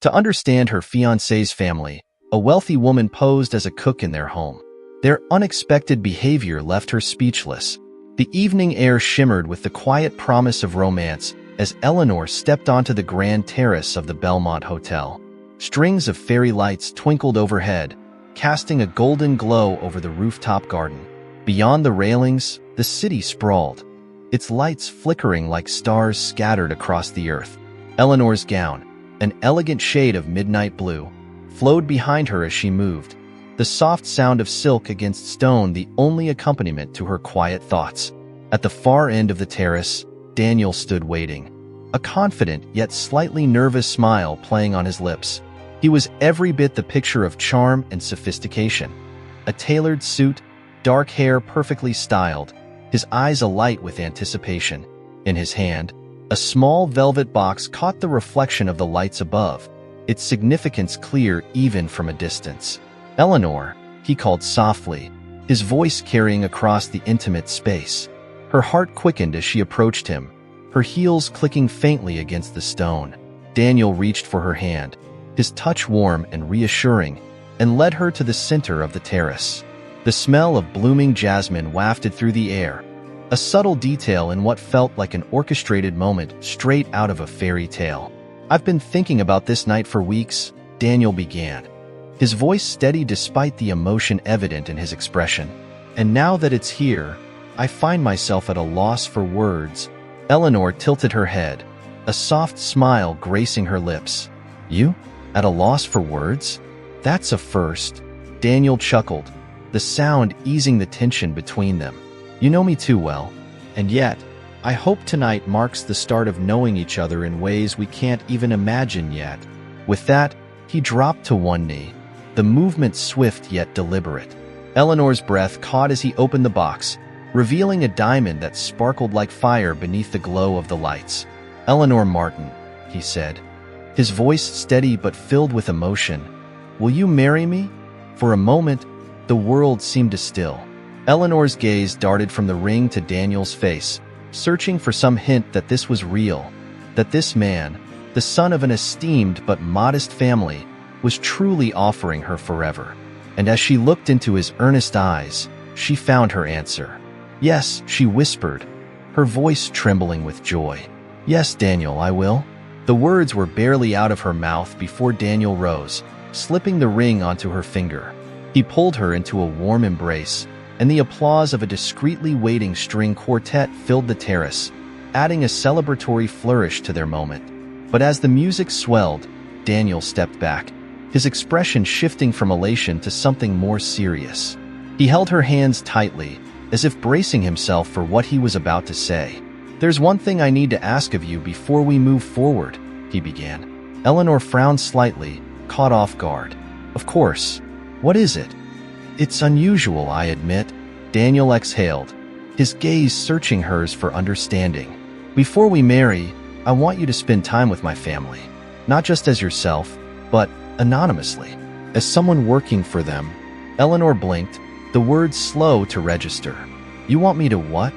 To understand her fiancé's family, a wealthy woman posed as a cook in their home. Their unexpected behavior left her speechless. The evening air shimmered with the quiet promise of romance as Eleanor stepped onto the grand terrace of the Belmont Hotel. Strings of fairy lights twinkled overhead, casting a golden glow over the rooftop garden. Beyond the railings, the city sprawled, its lights flickering like stars scattered across the earth. Eleanor's gown, an elegant shade of midnight blue, flowed behind her as she moved, the soft sound of silk against stone the only accompaniment to her quiet thoughts. At the far end of the terrace, Daniel stood waiting, a confident yet slightly nervous smile playing on his lips. He was every bit the picture of charm and sophistication. A tailored suit, dark hair perfectly styled, his eyes alight with anticipation. In his hand, a small velvet box caught the reflection of the lights above, its significance clear even from a distance. "Eleanor," he called softly, his voice carrying across the intimate space. Her heart quickened as she approached him, her heels clicking faintly against the stone. Daniel reached for her hand, his touch warm and reassuring, and led her to the center of the terrace. The smell of blooming jasmine wafted through the air, a subtle detail in what felt like an orchestrated moment straight out of a fairy tale. "I've been thinking about this night for weeks," Daniel began, his voice steady despite the emotion evident in his expression. "And now that it's here, I find myself at a loss for words." Eleanor tilted her head, a soft smile gracing her lips. "You? At a loss for words? That's a first." Daniel chuckled, the sound easing the tension between them. "You know me too well. And yet, I hope tonight marks the start of knowing each other in ways we can't even imagine yet." With that, he dropped to one knee, the movement swift yet deliberate. Eleanor's breath caught as he opened the box, revealing a diamond that sparkled like fire beneath the glow of the lights. "Eleanor Martin," he said, his voice steady but filled with emotion. "Will you marry me?" For a moment, the world seemed to still. Eleanor's gaze darted from the ring to Daniel's face, searching for some hint that this was real, that this man, the son of an esteemed but modest family, was truly offering her forever. And as she looked into his earnest eyes, she found her answer. "Yes," she whispered, her voice trembling with joy. "Yes, Daniel, I will." The words were barely out of her mouth before Daniel rose, slipping the ring onto her finger. He pulled her into a warm embrace, and the applause of a discreetly waiting string quartet filled the terrace, adding a celebratory flourish to their moment. But as the music swelled, Daniel stepped back, his expression shifting from elation to something more serious. He held her hands tightly, as if bracing himself for what he was about to say. "There's one thing I need to ask of you before we move forward," he began. Eleanor frowned slightly, caught off guard. "Of course. What is it?" "It's unusual, I admit," Daniel exhaled, his gaze searching hers for understanding. "Before we marry, I want you to spend time with my family. Not just as yourself, but anonymously, as someone working for them." Eleanor blinked, the words slow to register. "You want me to what?"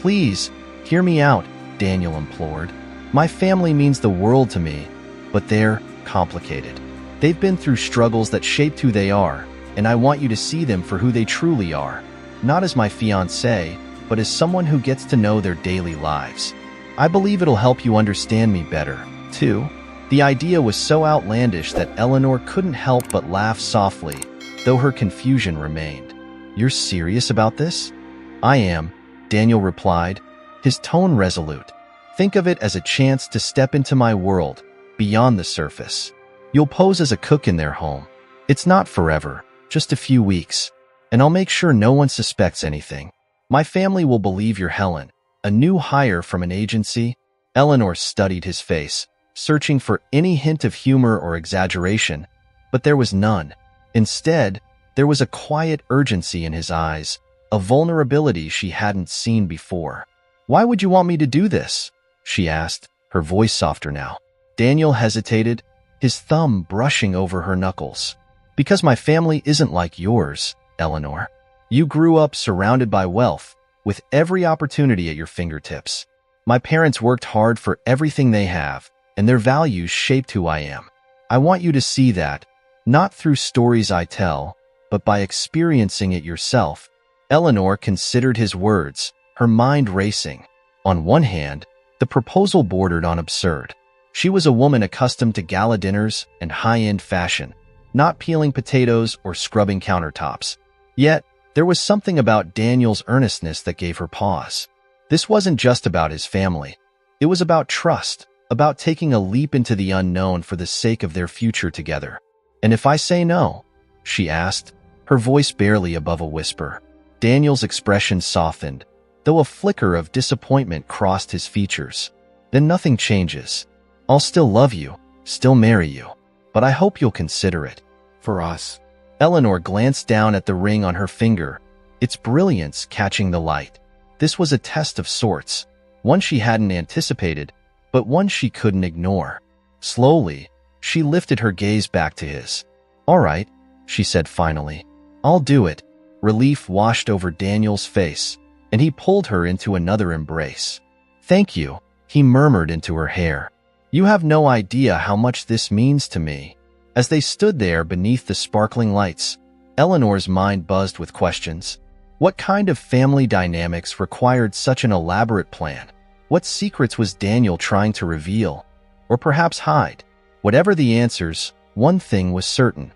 "Please, hear me out," Daniel implored. "My family means the world to me, but they're complicated. They've been through struggles that shaped who they are, and I want you to see them for who they truly are, not as my fiancé, but as someone who gets to know their daily lives. I believe it'll help you understand me better, too." The idea was so outlandish that Eleanor couldn't help but laugh softly, though her confusion remained. "You're serious about this?" "I am," Daniel replied, his tone resolute. "Think of it as a chance to step into my world, beyond the surface. You'll pose as a cook in their home. It's not forever, just a few weeks, and I'll make sure no one suspects anything. My family will believe you're Helen, a new hire from an agency." Eleanor studied his face, searching for any hint of humor or exaggeration, but there was none. Instead, there was a quiet urgency in his eyes, a vulnerability she hadn't seen before. "Why would you want me to do this?" she asked, her voice softer now. Daniel hesitated, his thumb brushing over her knuckles. "Because my family isn't like yours, Eleanor. You grew up surrounded by wealth, with every opportunity at your fingertips. My parents worked hard for everything they have, and their values shaped who I am. I want you to see that, not through stories I tell, but by experiencing it yourself." Eleanor considered his words, her mind racing. On one hand, the proposal bordered on absurd. She was a woman accustomed to gala dinners and high-end fashion, not peeling potatoes or scrubbing countertops. Yet, there was something about Daniel's earnestness that gave her pause. This wasn't just about his family. It was about trust, about taking a leap into the unknown for the sake of their future together. "And if I say no?" she asked, her voice barely above a whisper. Daniel's expression softened, though a flicker of disappointment crossed his features. "Then nothing changes. I'll still love you, still marry you, but I hope you'll consider it." For us. Eleanor glanced down at the ring on her finger, its brilliance catching the light. This was a test of sorts, one she hadn't anticipated, but one she couldn't ignore. Slowly, she lifted her gaze back to his. "All right," she said finally. "I'll do it." Relief washed over Daniel's face, and he pulled her into another embrace. "Thank you," he murmured into her hair. "You have no idea how much this means to me." As they stood there beneath the sparkling lights, Eleanor's mind buzzed with questions. What kind of family dynamics required such an elaborate plan? What secrets was Daniel trying to reveal, or perhaps hide? Whatever the answers, one thing was certain.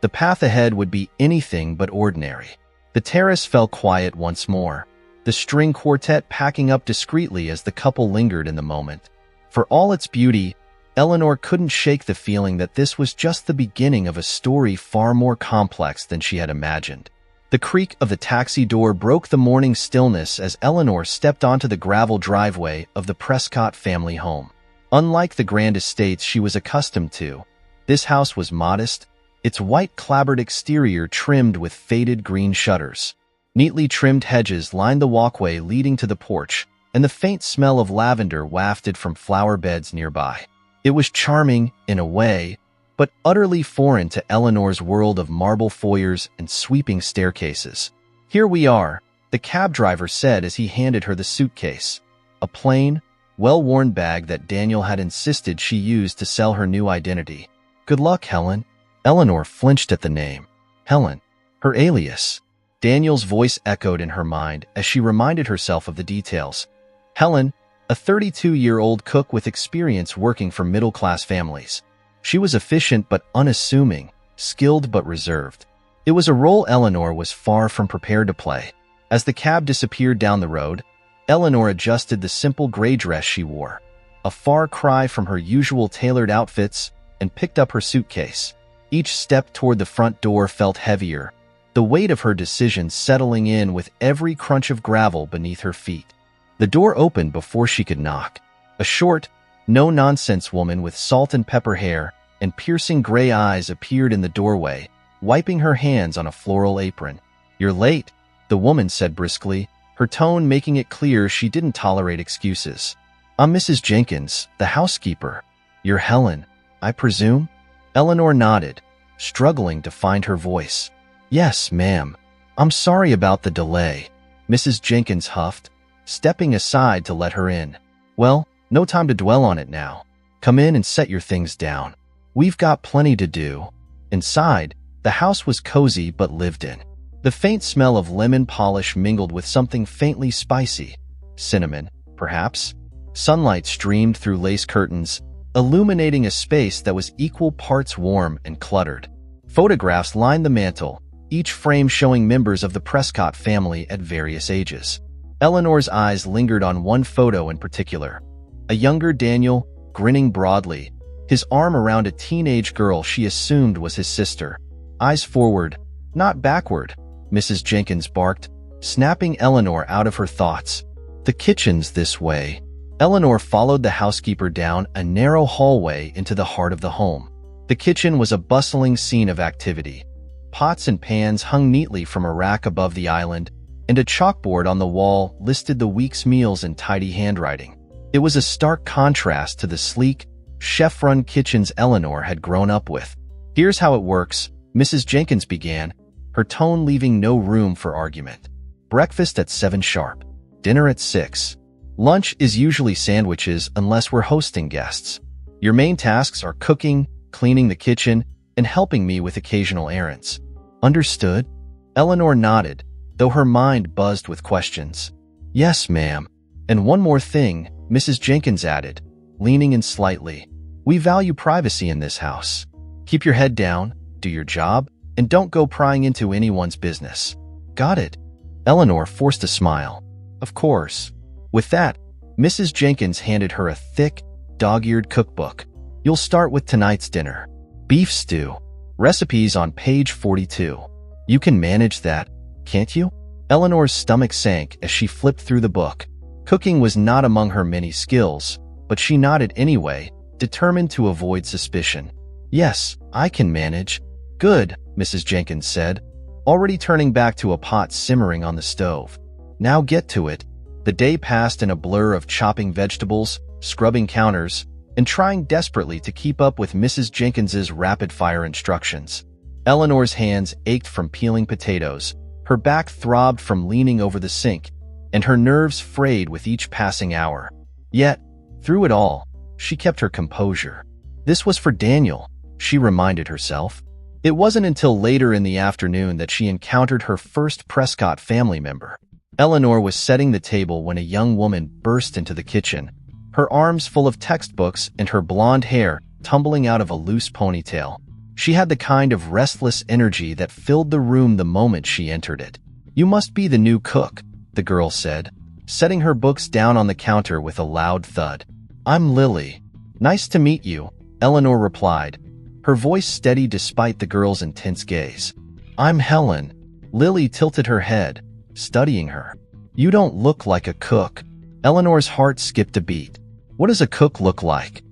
The path ahead would be anything but ordinary. The terrace fell quiet once more, the string quartet packing up discreetly as the couple lingered in the moment. For all its beauty, Eleanor couldn't shake the feeling that this was just the beginning of a story far more complex than she had imagined. The creak of the taxi door broke the morning stillness as Eleanor stepped onto the gravel driveway of the Prescott family home. Unlike the grand estates she was accustomed to, this house was modest, its white clapboard exterior trimmed with faded green shutters. Neatly trimmed hedges lined the walkway leading to the porch, and the faint smell of lavender wafted from flower beds nearby. It was charming, in a way, but utterly foreign to Eleanor's world of marble foyers and sweeping staircases. "Here we are," the cab driver said as he handed her the suitcase, a plain, well-worn bag that Daniel had insisted she use to sell her new identity. "Good luck, Helen." Eleanor flinched at the name. Helen, her alias. Daniel's voice echoed in her mind as she reminded herself of the details. Helen, a 32-year-old cook with experience working for middle-class families. She was efficient but unassuming, skilled but reserved. It was a role Eleanor was far from prepared to play. As the cab disappeared down the road, Eleanor adjusted the simple gray dress she wore, a far cry from her usual tailored outfits, and picked up her suitcase. Each step toward the front door felt heavier, the weight of her decision settling in with every crunch of gravel beneath her feet. The door opened before she could knock. A short, no-nonsense woman with salt and pepper hair and piercing gray eyes appeared in the doorway, wiping her hands on a floral apron. "You're late," the woman said briskly, her tone making it clear she didn't tolerate excuses. "I'm Mrs. Jenkins, the housekeeper. You're Helen, I presume?" Eleanor nodded, struggling to find her voice. "Yes, ma'am. I'm sorry about the delay," Mrs. Jenkins huffed, stepping aside to let her in. "Well, no time to dwell on it now. Come in and set your things down. We've got plenty to do." Inside, the house was cozy but lived in. The faint smell of lemon polish mingled with something faintly spicy. Cinnamon, perhaps? Sunlight streamed through lace curtains, illuminating a space that was equal parts warm and cluttered. Photographs lined the mantel, each frame showing members of the Prescott family at various ages. Eleanor's eyes lingered on one photo in particular. A younger Daniel, grinning broadly, his arm around a teenage girl she assumed was his sister. "Eyes forward, not backward," Mrs. Jenkins barked, snapping Eleanor out of her thoughts. "The kitchen's this way." Eleanor followed the housekeeper down a narrow hallway into the heart of the home. The kitchen was a bustling scene of activity. Pots and pans hung neatly from a rack above the island, and a chalkboard on the wall listed the week's meals in tidy handwriting. It was a stark contrast to the sleek, chef-run kitchens Eleanor had grown up with. "Here's how it works," Mrs. Jenkins began, her tone leaving no room for argument. "Breakfast at 7 sharp. Dinner at 6. Lunch is usually sandwiches unless we're hosting guests. Your main tasks are cooking, cleaning the kitchen, and helping me with occasional errands. Understood? Eleanor nodded, though her mind buzzed with questions. Yes, ma'am. And one more thing, Mrs. Jenkins added, leaning in slightly. We value privacy in this house. Keep your head down, do your job, and don't go prying into anyone's business. Got it? Eleanor forced a smile. Of course. With that, Mrs. Jenkins handed her a thick, dog-eared cookbook. You'll start with tonight's dinner. Beef stew. Recipes on page 42. You can manage that, can't you? Eleanor's stomach sank as she flipped through the book. Cooking was not among her many skills, but she nodded anyway, determined to avoid suspicion. Yes, I can manage. Good, Mrs. Jenkins said, already turning back to a pot simmering on the stove. Now get to it. The day passed in a blur of chopping vegetables, scrubbing counters, and trying desperately to keep up with Mrs. Jenkins's rapid-fire instructions. Eleanor's hands ached from peeling potatoes, her back throbbed from leaning over the sink, and her nerves frayed with each passing hour. Yet, through it all, she kept her composure. This was for Daniel, she reminded herself. It wasn't until later in the afternoon that she encountered her first Prescott family member. Eleanor was setting the table when a young woman burst into the kitchen, her arms full of textbooks and her blonde hair tumbling out of a loose ponytail. She had the kind of restless energy that filled the room the moment she entered it. You must be the new cook, the girl said, setting her books down on the counter with a loud thud. I'm Lily. Nice to meet you, Eleanor replied, her voice steady despite the girl's intense gaze. I'm Helen. Lily tilted her head, studying her. You don't look like a cook. Eleanor's heart skipped a beat. What does a cook look like?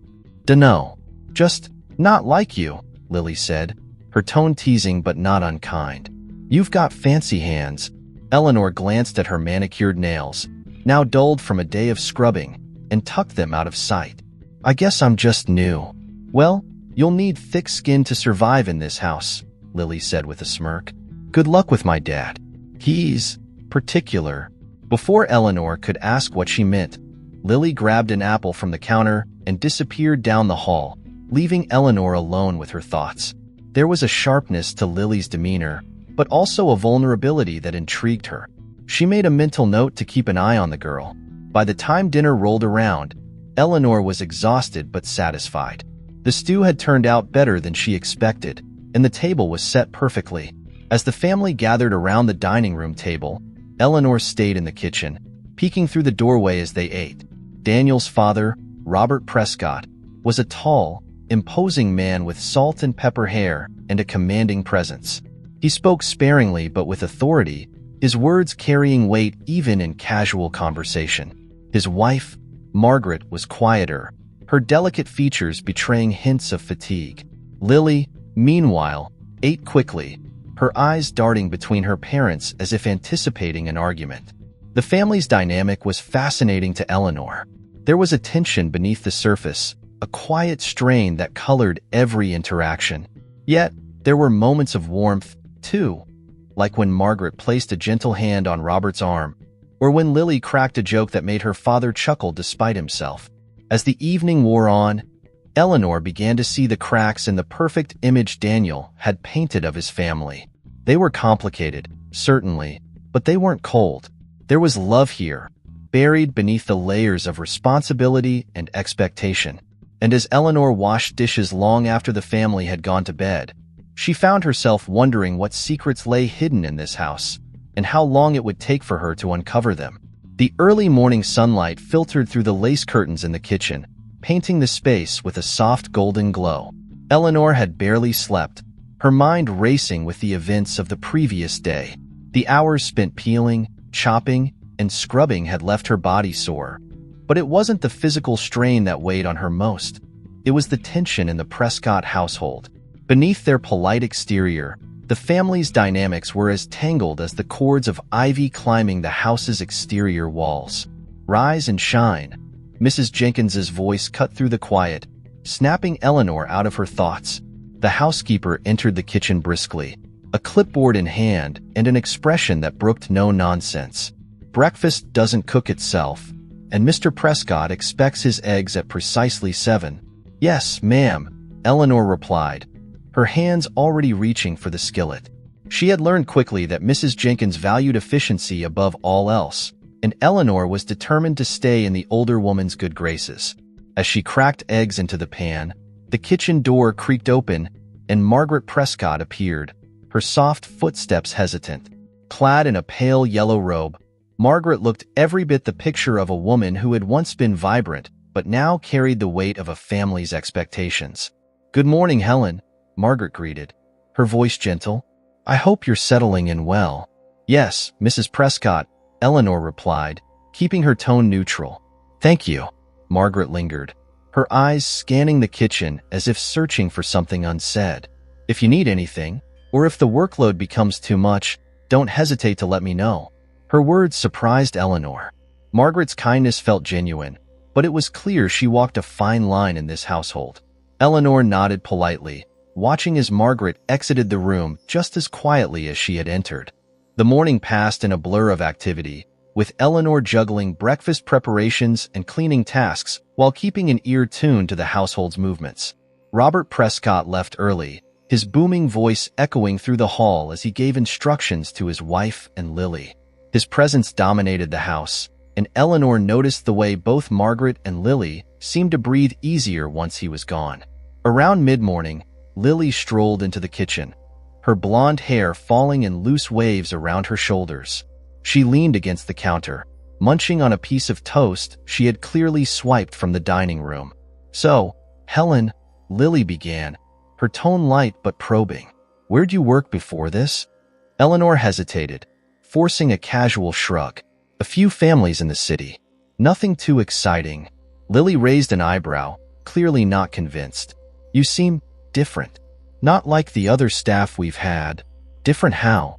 Dunno. Just not like you, Lily said, her tone teasing but not unkind. You've got fancy hands. Eleanor glanced at her manicured nails, now dulled from a day of scrubbing, and tucked them out of sight. I guess I'm just new. Well, you'll need thick skin to survive in this house, Lily said with a smirk. Good luck with my dad. He's particular. Before Eleanor could ask what she meant, Lily grabbed an apple from the counter and disappeared down the hall, leaving Eleanor alone with her thoughts. There was a sharpness to Lily's demeanor, but also a vulnerability that intrigued her. She made a mental note to keep an eye on the girl. By the time dinner rolled around, Eleanor was exhausted but satisfied. The stew had turned out better than she expected, and the table was set perfectly. As the family gathered around the dining room table, Eleanor stayed in the kitchen, peeking through the doorway as they ate. Daniel's father, Robert Prescott, was a tall, imposing man with salt and pepper hair and a commanding presence. He spoke sparingly but with authority, his words carrying weight even in casual conversation. His wife, Margaret, was quieter, her delicate features betraying hints of fatigue. Lily, meanwhile, ate quickly, her eyes darting between her parents as if anticipating an argument. The family's dynamic was fascinating to Eleanor. There was a tension beneath the surface, a quiet strain that colored every interaction. Yet, there were moments of warmth, too, like when Margaret placed a gentle hand on Robert's arm, or when Lily cracked a joke that made her father chuckle despite himself. As the evening wore on, Eleanor began to see the cracks in the perfect image Daniel had painted of his family. They were complicated, certainly, but they weren't cold. There was love here, buried beneath the layers of responsibility and expectation. And as Eleanor washed dishes long after the family had gone to bed, she found herself wondering what secrets lay hidden in this house, and how long it would take for her to uncover them. The early morning sunlight filtered through the lace curtains in the kitchen, painting the space with a soft golden glow. Eleanor had barely slept, her mind racing with the events of the previous day. The hours spent peeling, chopping, and scrubbing had left her body sore. But it wasn't the physical strain that weighed on her most. It was the tension in the Prescott household. Beneath their polite exterior, the family's dynamics were as tangled as the cords of ivy climbing the house's exterior walls. Rise and shine. Mrs. Jenkins's voice cut through the quiet, snapping Eleanor out of her thoughts. The housekeeper entered the kitchen briskly, a clipboard in hand and an expression that brooked no nonsense. Breakfast doesn't cook itself, and Mr. Prescott expects his eggs at precisely 7. Yes, ma'am, Eleanor replied, her hands already reaching for the skillet. She had learned quickly that Mrs. Jenkins valued efficiency above all else, and Eleanor was determined to stay in the older woman's good graces. As she cracked eggs into the pan, the kitchen door creaked open, and Margaret Prescott appeared, her soft footsteps hesitant. Clad in a pale yellow robe, Margaret looked every bit the picture of a woman who had once been vibrant, but now carried the weight of a family's expectations. "Good morning, Helen," Margaret greeted, her voice gentle. "I hope you're settling in well." "Yes, Mrs. Prescott," Eleanor replied, keeping her tone neutral. "Thank you." Margaret lingered, her eyes scanning the kitchen as if searching for something unsaid. "If you need anything, or if the workload becomes too much, don't hesitate to let me know." Her words surprised Eleanor. Margaret's kindness felt genuine, but it was clear she walked a fine line in this household. Eleanor nodded politely, watching as Margaret exited the room just as quietly as she had entered. The morning passed in a blur of activity, with Eleanor juggling breakfast preparations and cleaning tasks while keeping an ear tuned to the household's movements. Robert Prescott left early, his booming voice echoing through the hall as he gave instructions to his wife and Lily. His presence dominated the house, and Eleanor noticed the way both Margaret and Lily seemed to breathe easier once he was gone. Around mid-morning, Lily strolled into the kitchen, her blonde hair falling in loose waves around her shoulders. She leaned against the counter, munching on a piece of toast she had clearly swiped from the dining room. "So, Helen," Lily began, her tone light but probing. "Where'd you work before this?" Eleanor hesitated, forcing a casual shrug. "A few families in the city. Nothing too exciting." Lily raised an eyebrow, clearly not convinced. "You seem different. Not like the other staff we've had." "Different how?"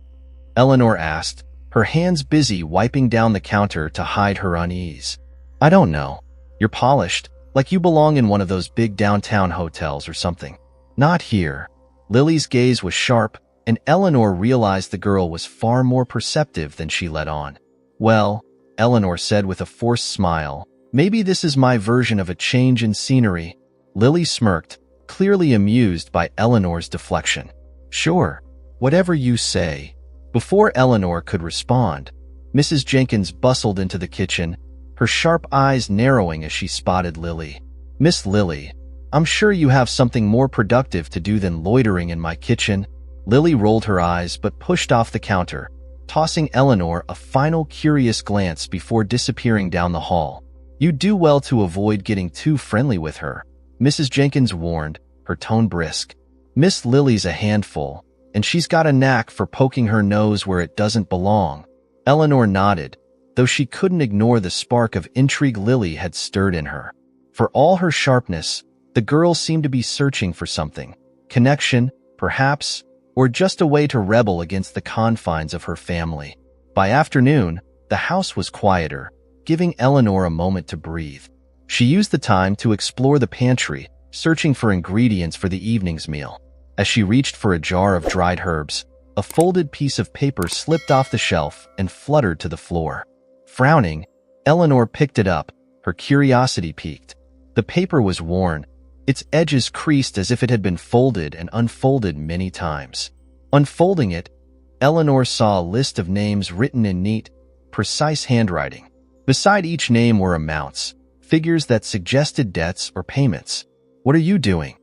Eleanor asked, her hands busy wiping down the counter to hide her unease. "I don't know. You're polished, like you belong in one of those big downtown hotels or something." "Not here." Lily's gaze was sharp, and Eleanor realized the girl was far more perceptive than she let on. "Well," Eleanor said with a forced smile, "maybe this is my version of a change in scenery." Lily smirked, clearly amused by Eleanor's deflection. "Sure, whatever you say." Before Eleanor could respond, Mrs. Jenkins bustled into the kitchen, her sharp eyes narrowing as she spotted Lily. "Miss Lily, I'm sure you have something more productive to do than loitering in my kitchen." Lily rolled her eyes but pushed off the counter, tossing Eleanor a final curious glance before disappearing down the hall. "You'd do well to avoid getting too friendly with her," Mrs. Jenkins warned, her tone brisk. "Miss Lily's a handful, and she's got a knack for poking her nose where it doesn't belong." Eleanor nodded, though she couldn't ignore the spark of intrigue Lily had stirred in her. For all her sharpness, the girl seemed to be searching for something. Connection, perhaps, or just a way to rebel against the confines of her family. By afternoon, the house was quieter, giving Eleanor a moment to breathe. She used the time to explore the pantry, searching for ingredients for the evening's meal. As she reached for a jar of dried herbs, a folded piece of paper slipped off the shelf and fluttered to the floor. Frowning, Eleanor picked it up, her curiosity piqued. The paper was worn, its edges creased as if it had been folded and unfolded many times. Unfolding it, Eleanor saw a list of names written in neat, precise handwriting. Beside each name were amounts, figures that suggested debts or payments. "What are you doing?"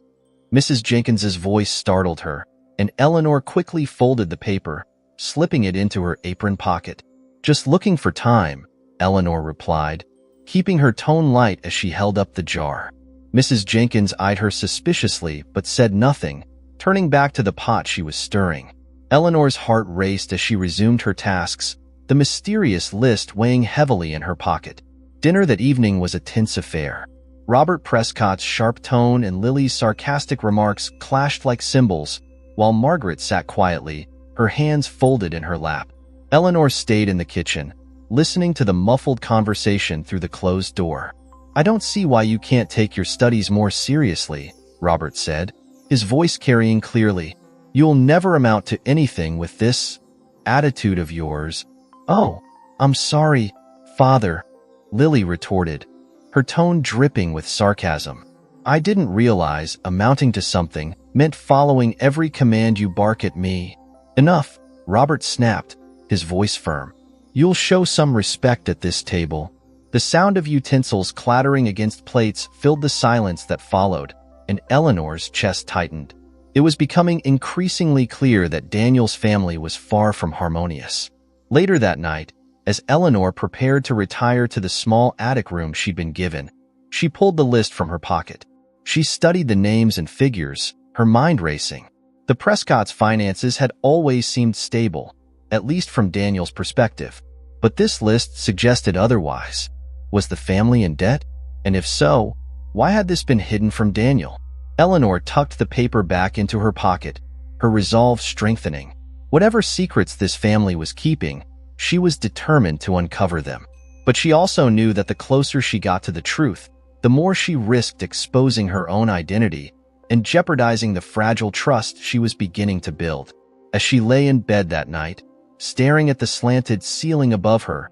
Mrs. Jenkins's voice startled her, and Eleanor quickly folded the paper, slipping it into her apron pocket. "Just looking for time," Eleanor replied, keeping her tone light as she held up the jar. Mrs. Jenkins eyed her suspiciously but said nothing, turning back to the pot she was stirring. Eleanor's heart raced as she resumed her tasks, the mysterious list weighing heavily in her pocket. Dinner that evening was a tense affair. Robert Prescott's sharp tone and Lily's sarcastic remarks clashed like cymbals, while Margaret sat quietly, her hands folded in her lap. Eleanor stayed in the kitchen, listening to the muffled conversation through the closed door. "I don't see why you can't take your studies more seriously," Robert said, his voice carrying clearly. "You'll never amount to anything with this attitude of yours." "Oh, I'm sorry, Father," Lily retorted, her tone dripping with sarcasm. I didn't realize amounting to something meant following every command you bark at me. Enough, Robert snapped, his voice firm. You'll show some respect at this table. The sound of utensils clattering against plates filled the silence that followed, and Eleanor's chest tightened. It was becoming increasingly clear that Daniel's family was far from harmonious. Later that night, as Eleanor prepared to retire to the small attic room she'd been given, she pulled the list from her pocket. She studied the names and figures, her mind racing. The Prescott's finances had always seemed stable, at least from Daniel's perspective. But this list suggested otherwise. Was the family in debt? And if so, why had this been hidden from Daniel? Eleanor tucked the paper back into her pocket, her resolve strengthening. Whatever secrets this family was keeping, she was determined to uncover them. But she also knew that the closer she got to the truth, the more she risked exposing her own identity and jeopardizing the fragile trust she was beginning to build. As she lay in bed that night, staring at the slanted ceiling above her,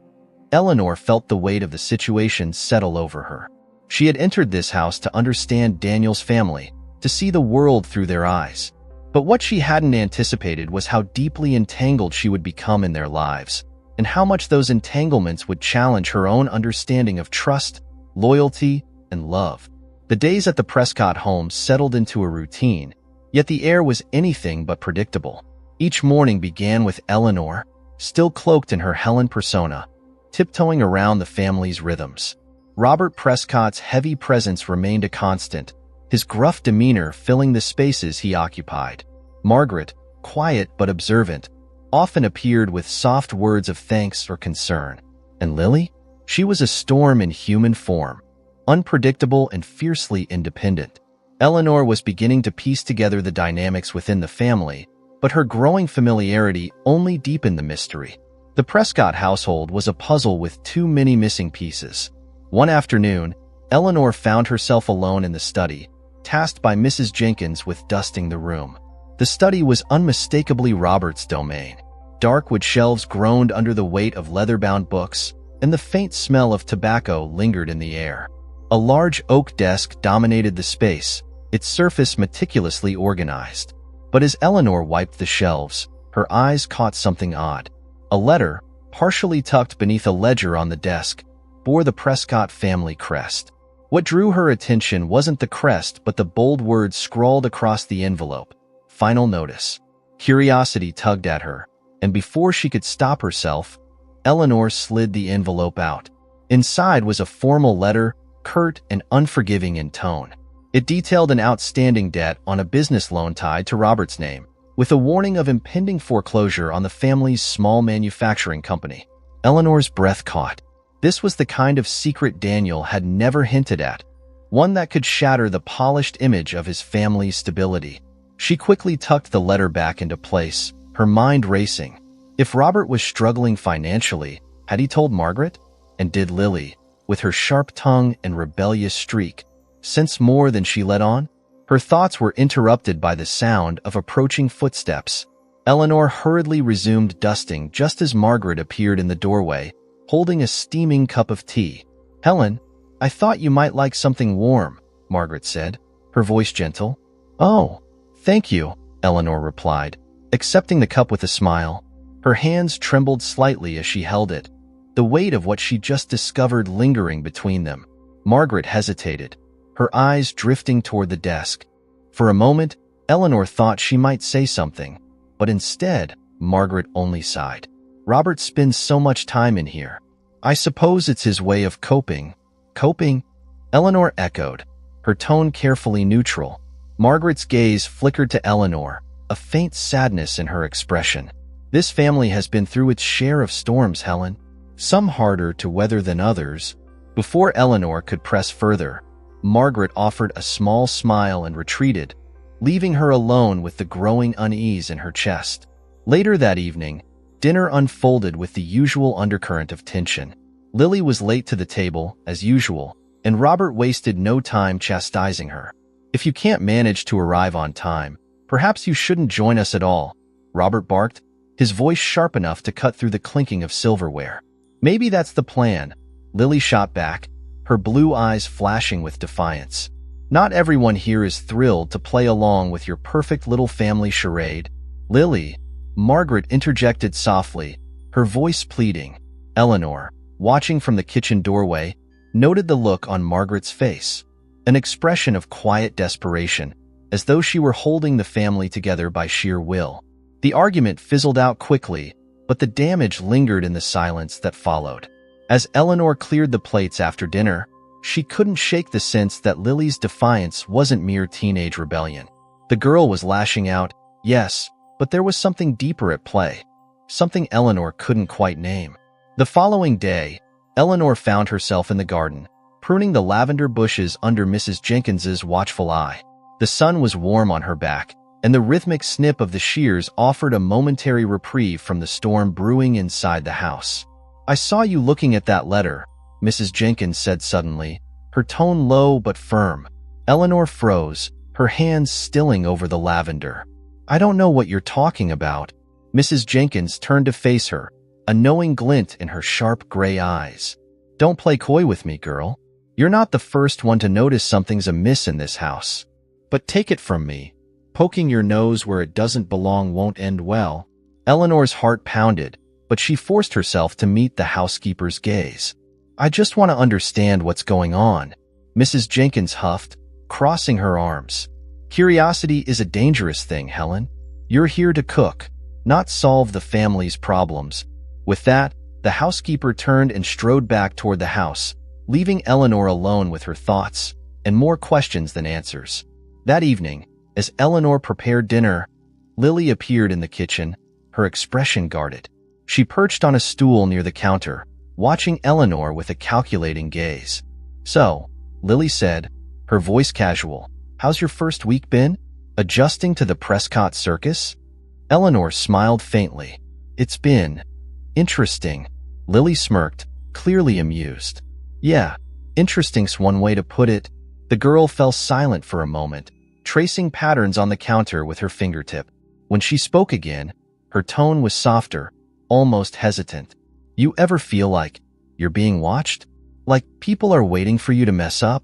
Eleanor felt the weight of the situation settle over her. She had entered this house to understand Daniel's family, to see the world through their eyes. But what she hadn't anticipated was how deeply entangled she would become in their lives, and how much those entanglements would challenge her own understanding of trust, loyalty, and love. The days at the Prescott home settled into a routine, yet the air was anything but predictable. Each morning began with Eleanor, still cloaked in her Helen persona, tiptoeing around the family's rhythms. Robert Prescott's heavy presence remained a constant, his gruff demeanor filling the spaces he occupied. Margaret, quiet but observant, often appeared with soft words of thanks or concern. And Lily? She was a storm in human form, unpredictable and fiercely independent. Eleanor was beginning to piece together the dynamics within the family, but her growing familiarity only deepened the mystery. The Prescott household was a puzzle with too many missing pieces. One afternoon, Eleanor found herself alone in the study, tasked by Mrs. Jenkins with dusting the room. The study was unmistakably Robert's domain. Dark wood shelves groaned under the weight of leather-bound books, and the faint smell of tobacco lingered in the air. A large oak desk dominated the space, its surface meticulously organized. But as Eleanor wiped the shelves, her eyes caught something odd. A letter, partially tucked beneath a ledger on the desk, bore the Prescott family crest. What drew her attention wasn't the crest but the bold words scrawled across the envelope. Final notice. Curiosity tugged at her, and before she could stop herself, Eleanor slid the envelope out. Inside was a formal letter, curt and unforgiving in tone. It detailed an outstanding debt on a business loan tied to Robert's name, with a warning of impending foreclosure on the family's small manufacturing company. Eleanor's breath caught. This was the kind of secret Daniel had never hinted at, one that could shatter the polished image of his family's stability. She quickly tucked the letter back into place, her mind racing. If Robert was struggling financially, had he told Margaret? And did Lily, with her sharp tongue and rebellious streak, sense more than she let on? Her thoughts were interrupted by the sound of approaching footsteps. Eleanor hurriedly resumed dusting just as Margaret appeared in the doorway, holding a steaming cup of tea. "Helen, I thought you might like something warm," Margaret said, her voice gentle. "Oh, thank you," Eleanor replied, accepting the cup with a smile. Her hands trembled slightly as she held it, the weight of what she just discovered lingering between them. Margaret hesitated, her eyes drifting toward the desk. For a moment, Eleanor thought she might say something, but instead, Margaret only sighed. "Robert spends so much time in here. I suppose it's his way of coping." "Coping?" Eleanor echoed, her tone carefully neutral. Margaret's gaze flickered to Eleanor, a faint sadness in her expression. "This family has been through its share of storms, Helen. Some harder to weather than others." Before Eleanor could press further, Margaret offered a small smile and retreated, leaving her alone with the growing unease in her chest. Later that evening, dinner unfolded with the usual undercurrent of tension. Lily was late to the table, as usual, and Robert wasted no time chastising her. "If you can't manage to arrive on time, perhaps you shouldn't join us at all," Robert barked, his voice sharp enough to cut through the clinking of silverware. "Maybe that's the plan," Lily shot back, her blue eyes flashing with defiance. Not everyone here is thrilled to play along with your perfect little family charade. Lily, Margaret interjected softly, her voice pleading. Eleanor, watching from the kitchen doorway, noted the look on Margaret's face, an expression of quiet desperation, as though she were holding the family together by sheer will. The argument fizzled out quickly, but the damage lingered in the silence that followed. As Eleanor cleared the plates after dinner, she couldn't shake the sense that Lily's defiance wasn't mere teenage rebellion. The girl was lashing out, yes, but there was something deeper at play, something Eleanor couldn't quite name. The following day, Eleanor found herself in the garden, pruning the lavender bushes under Mrs. Jenkins's watchful eye. The sun was warm on her back, and the rhythmic snip of the shears offered a momentary reprieve from the storm brewing inside the house. "I saw you looking at that letter," Mrs. Jenkins said suddenly, her tone low but firm. Eleanor froze, her hands stilling over the lavender. "I don't know what you're talking about." Mrs. Jenkins turned to face her, a knowing glint in her sharp gray eyes. "Don't play coy with me, girl. You're not the first one to notice something's amiss in this house. But take it from me, poking your nose where it doesn't belong won't end well." Eleanor's heart pounded, but she forced herself to meet the housekeeper's gaze. "I just want to understand what's going on," Mrs. Jenkins huffed, crossing her arms. "Curiosity is a dangerous thing, Helen. You're here to cook, not solve the family's problems." With that, the housekeeper turned and strode back toward the house, leaving Eleanor alone with her thoughts and more questions than answers. That evening, as Eleanor prepared dinner, Lily appeared in the kitchen, her expression guarded. She perched on a stool near the counter, watching Eleanor with a calculating gaze. "So," Lily said, her voice casual, "how's your first week been? Adjusting to the Prescott circus?" Eleanor smiled faintly. "It's been interesting." Lily smirked, clearly amused. "Yeah, interesting's one way to put it." The girl fell silent for a moment, tracing patterns on the counter with her fingertip. When she spoke again, her tone was softer, almost hesitant. "You ever feel like you're being watched? Like people are waiting for you to mess up?"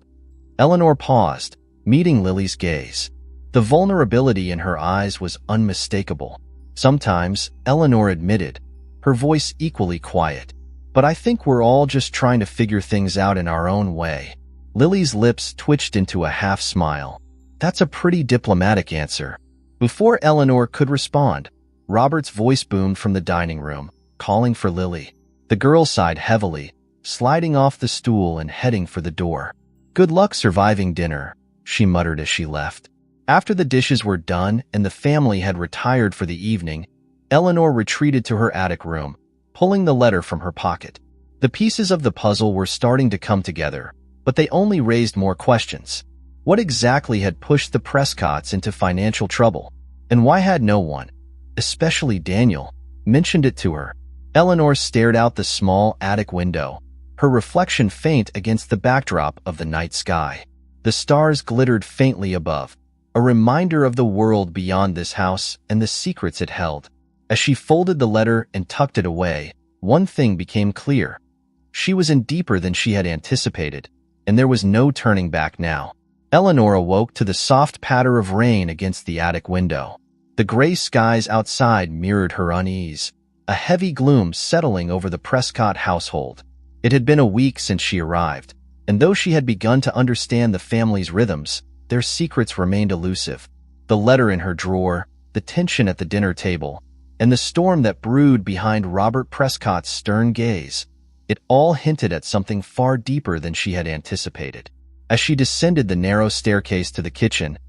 Eleanor paused, meeting Lily's gaze. The vulnerability in her eyes was unmistakable. "Sometimes," Eleanor admitted, her voice equally quiet. "But I think we're all just trying to figure things out in our own way." Lily's lips twitched into a half-smile. "That's a pretty diplomatic answer." Before Eleanor could respond, Robert's voice boomed from the dining room, calling for Lily. The girl sighed heavily, sliding off the stool and heading for the door. "Good luck surviving dinner," she muttered as she left. After the dishes were done and the family had retired for the evening, Eleanor retreated to her attic room, pulling the letter from her pocket. The pieces of the puzzle were starting to come together, but they only raised more questions. What exactly had pushed the Prescotts into financial trouble? And why had no one, especially Daniel, mentioned it to her? Eleanor stared out the small attic window, her reflection faint against the backdrop of the night sky. The stars glittered faintly above, a reminder of the world beyond this house and the secrets it held. As she folded the letter and tucked it away, one thing became clear. She was in deeper than she had anticipated, and there was no turning back now. Eleanor awoke to the soft patter of rain against the attic window. The gray skies outside mirrored her unease, a heavy gloom settling over the Prescott household. It had been a week since she arrived, and though she had begun to understand the family's rhythms, their secrets remained elusive. The letter in her drawer, the tension at the dinner table, and the storm that brewed behind Robert Prescott's stern gaze, it all hinted at something far deeper than she had anticipated. As she descended the narrow staircase to the kitchen,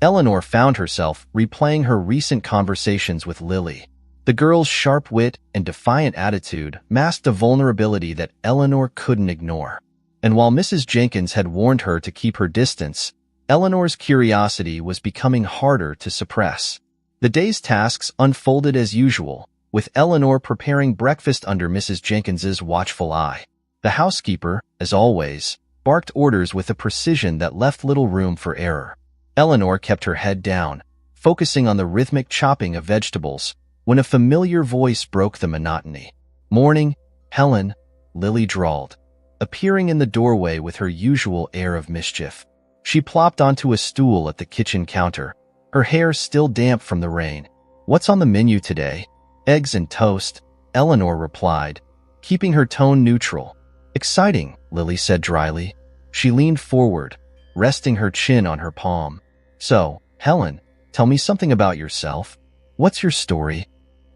Eleanor found herself replaying her recent conversations with Lily. The girl's sharp wit and defiant attitude masked a vulnerability that Eleanor couldn't ignore. And while Mrs. Jenkins had warned her to keep her distance, Eleanor's curiosity was becoming harder to suppress. The day's tasks unfolded as usual, with Eleanor preparing breakfast under Mrs. Jenkins's watchful eye. The housekeeper, as always, barked orders with a precision that left little room for error. Eleanor kept her head down, focusing on the rhythmic chopping of vegetables, when a familiar voice broke the monotony. "Morning, Helen," Lily drawled, appearing in the doorway with her usual air of mischief. She plopped onto a stool at the kitchen counter, her hair still damp from the rain. "What's on the menu today?" "Eggs and toast," Eleanor replied, keeping her tone neutral. "Exciting," Lily said dryly. She leaned forward, resting her chin on her palm. "So, Helen, tell me something about yourself. What's your story?"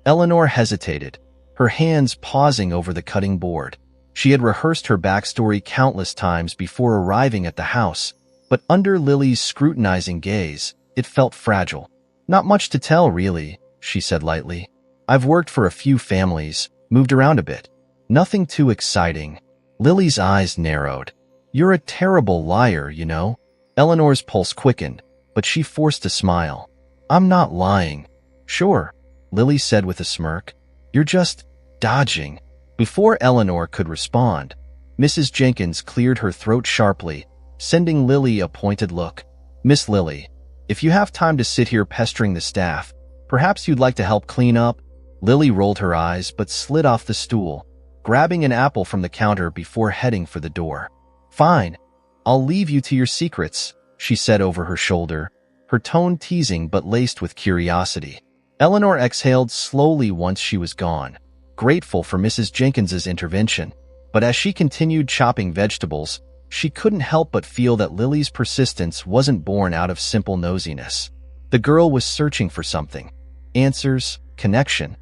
Eleanor hesitated, her hands pausing over the cutting board. She had rehearsed her backstory countless times before arriving at the house, but under Lily's scrutinizing gaze, it felt fragile. "Not much to tell, really," she said lightly. "I've worked for a few families, moved around a bit. Nothing too exciting." Lily's eyes narrowed. "You're a terrible liar, you know." Eleanor's pulse quickened, but she forced a smile. "I'm not lying." "Sure," Lily said with a smirk. "You're just dodging." Before Eleanor could respond, Mrs. Jenkins cleared her throat sharply, sending Lily a pointed look. "Miss Lily, if you have time to sit here pestering the staff, perhaps you'd like to help clean up?" Lily rolled her eyes but slid off the stool, grabbing an apple from the counter before heading for the door. "Fine, I'll leave you to your secrets," she said over her shoulder, her tone teasing but laced with curiosity. Eleanor exhaled slowly once she was gone, grateful for Mrs. Jenkins's intervention. But as she continued chopping vegetables, she couldn't help but feel that Lily's persistence wasn't born out of simple nosiness. The girl was searching for something. Answers, connection,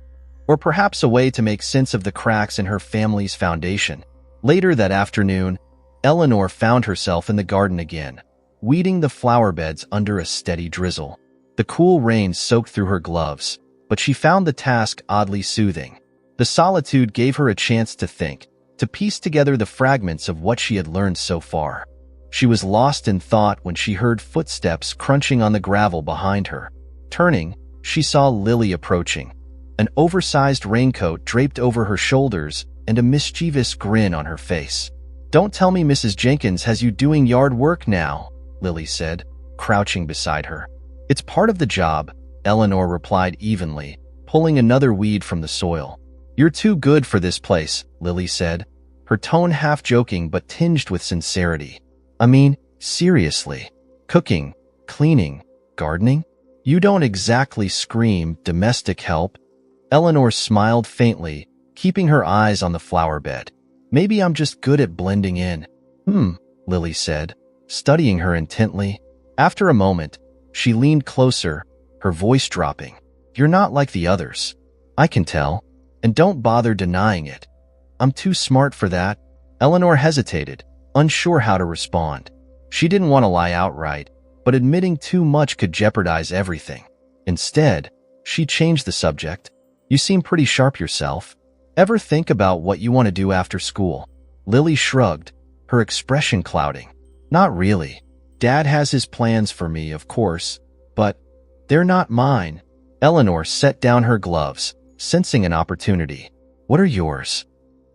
or perhaps a way to make sense of the cracks in her family's foundation. Later that afternoon, Eleanor found herself in the garden again, weeding the flower beds under a steady drizzle. The cool rain soaked through her gloves, but she found the task oddly soothing. The solitude gave her a chance to think, to piece together the fragments of what she had learned so far. She was lost in thought when she heard footsteps crunching on the gravel behind her. Turning, she saw Lily approaching, an oversized raincoat draped over her shoulders and a mischievous grin on her face. "Don't tell me Mrs. Jenkins has you doing yard work now," Lily said, crouching beside her. "It's part of the job," Eleanor replied evenly, pulling another weed from the soil. "You're too good for this place," Lily said, her tone half joking but tinged with sincerity. "I mean, seriously. Cooking, cleaning, gardening? You don't exactly scream domestic help." Eleanor smiled faintly, keeping her eyes on the flower bed. "Maybe I'm just good at blending in." Lily said, studying her intently. After a moment, she leaned closer, her voice dropping. "You're not like the others. I can tell. And don't bother denying it." "I'm too smart for that." Eleanor hesitated, unsure how to respond. She didn't want to lie outright, but admitting too much could jeopardize everything. Instead, she changed the subject. "You seem pretty sharp yourself. Ever think about what you want to do after school?" Lily shrugged, her expression clouding. "Not really. Dad has his plans for me, of course, but they're not mine." Eleanor set down her gloves, sensing an opportunity. "What are yours?"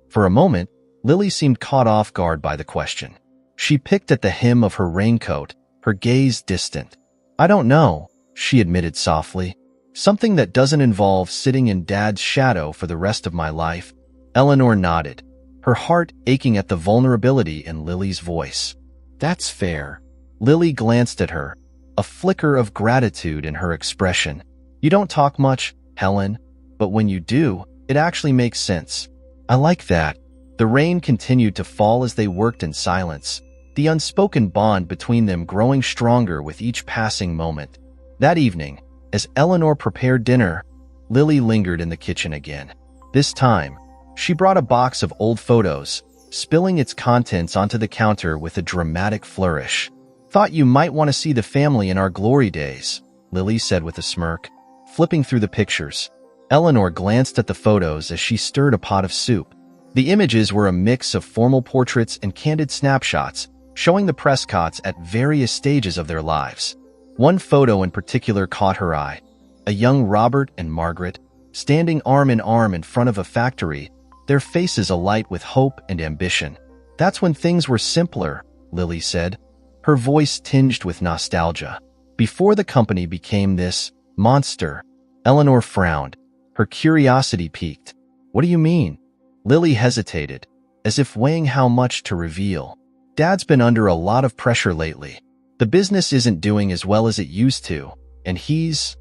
For a moment, Lily seemed caught off guard by the question. She picked at the hem of her raincoat, her gaze distant. "I don't know," she admitted softly. "Something that doesn't involve sitting in Dad's shadow for the rest of my life." Eleanor nodded, her heart aching at the vulnerability in Lily's voice. "That's fair." Lily glanced at her, a flicker of gratitude in her expression. "You don't talk much, Helen, but when you do, it actually makes sense." "I like that." The rain continued to fall as they worked in silence, the unspoken bond between them growing stronger with each passing moment. That evening, as Eleanor prepared dinner, Lily lingered in the kitchen again. This time, she brought a box of old photos, spilling its contents onto the counter with a dramatic flourish. "Thought you might want to see the family in our glory days," Lily said with a smirk, flipping through the pictures. Eleanor glanced at the photos as she stirred a pot of soup. The images were a mix of formal portraits and candid snapshots, showing the Prescotts at various stages of their lives. One photo in particular caught her eye. A young Robert and Margaret, standing arm in arm in front of a factory, their faces alight with hope and ambition. "That's when things were simpler," Lily said, her voice tinged with nostalgia. "Before the company became this monster." Eleanor frowned, her curiosity piqued. "What do you mean?" Lily hesitated, as if weighing how much to reveal. "Dad's been under a lot of pressure lately. The business isn't doing as well as it used to, and he's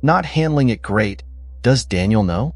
not handling it great. Does Daniel know?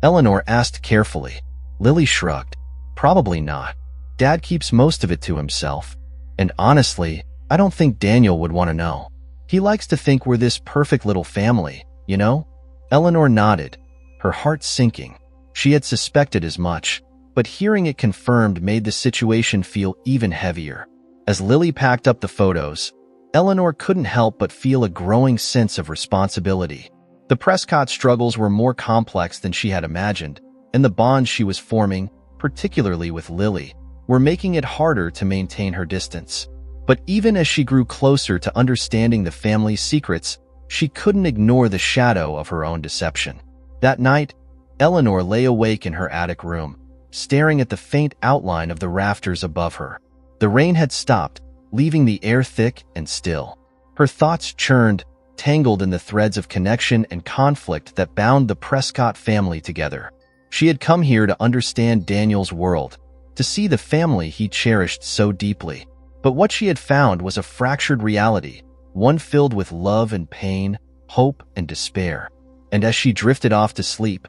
Eleanor asked carefully. Lily shrugged. Probably not. Dad keeps most of it to himself. And honestly, I don't think Daniel would want to know. He likes to think we're this perfect little family, you know? Eleanor nodded, her heart sinking. She had suspected as much, but hearing it confirmed made the situation feel even heavier. As Lily packed up the photos, Eleanor couldn't help but feel a growing sense of responsibility. The Prescott struggles were more complex than she had imagined, and the bonds she was forming, particularly with Lily, were making it harder to maintain her distance. But even as she grew closer to understanding the family's secrets, she couldn't ignore the shadow of her own deception. That night, Eleanor lay awake in her attic room, staring at the faint outline of the rafters above her. The rain had stopped, leaving the air thick and still. Her thoughts churned, tangled in the threads of connection and conflict that bound the Prescott family together. She had come here to understand Daniel's world, to see the family he cherished so deeply. But what she had found was a fractured reality, one filled with love and pain, hope and despair. And as she drifted off to sleep,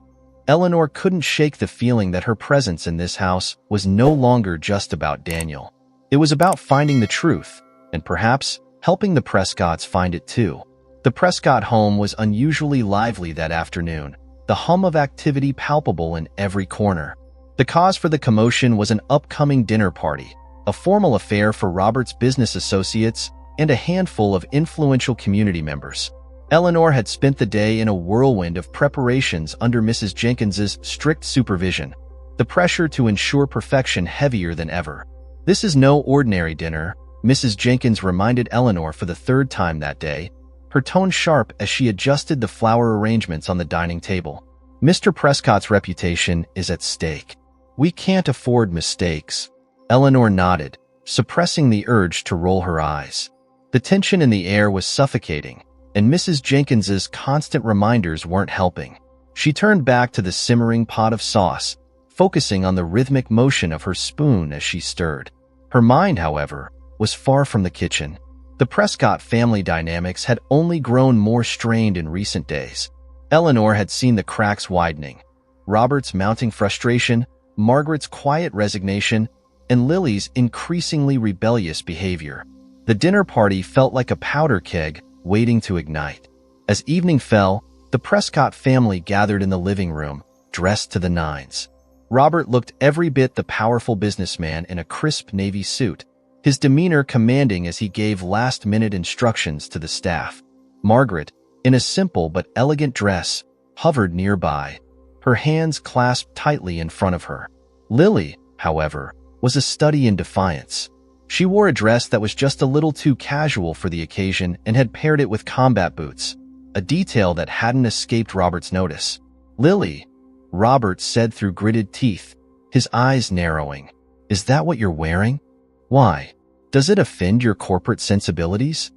Eleanor couldn't shake the feeling that her presence in this house was no longer just about Daniel. It was about finding the truth, and perhaps helping the Prescotts find it too. The Prescott home was unusually lively that afternoon, the hum of activity palpable in every corner. The cause for the commotion was an upcoming dinner party, a formal affair for Robert's business associates and a handful of influential community members. Eleanor had spent the day in a whirlwind of preparations under Mrs. Jenkins's strict supervision, the pressure to ensure perfection heavier than ever. This is no ordinary dinner, Mrs. Jenkins reminded Eleanor for the third time that day, her tone sharp as she adjusted the flower arrangements on the dining table. Mr. Prescott's reputation is at stake. We can't afford mistakes. Eleanor nodded, suppressing the urge to roll her eyes. The tension in the air was suffocating, and Mrs. Jenkins's constant reminders weren't helping. She turned back to the simmering pot of sauce, focusing on the rhythmic motion of her spoon as she stirred. Her mind, however, was far from the kitchen. The Prescott family dynamics had only grown more strained in recent days. Eleanor had seen the cracks widening, Robert's mounting frustration, Margaret's quiet resignation, and Lily's increasingly rebellious behavior. The dinner party felt like a powder keg waiting to ignite. As evening fell, the Prescott family gathered in the living room, dressed to the nines. Robert looked every bit the powerful businessman in a crisp navy suit, his demeanor commanding as he gave last-minute instructions to the staff. Margaret, in a simple but elegant dress, hovered nearby, her hands clasped tightly in front of her. Lily, however, was a study in defiance. She wore a dress that was just a little too casual for the occasion and had paired it with combat boots, a detail that hadn't escaped Robert's notice. Lily, Robert said through gritted teeth, his eyes narrowing. Is that what you're wearing? Why? Does it offend your corporate sensibilities?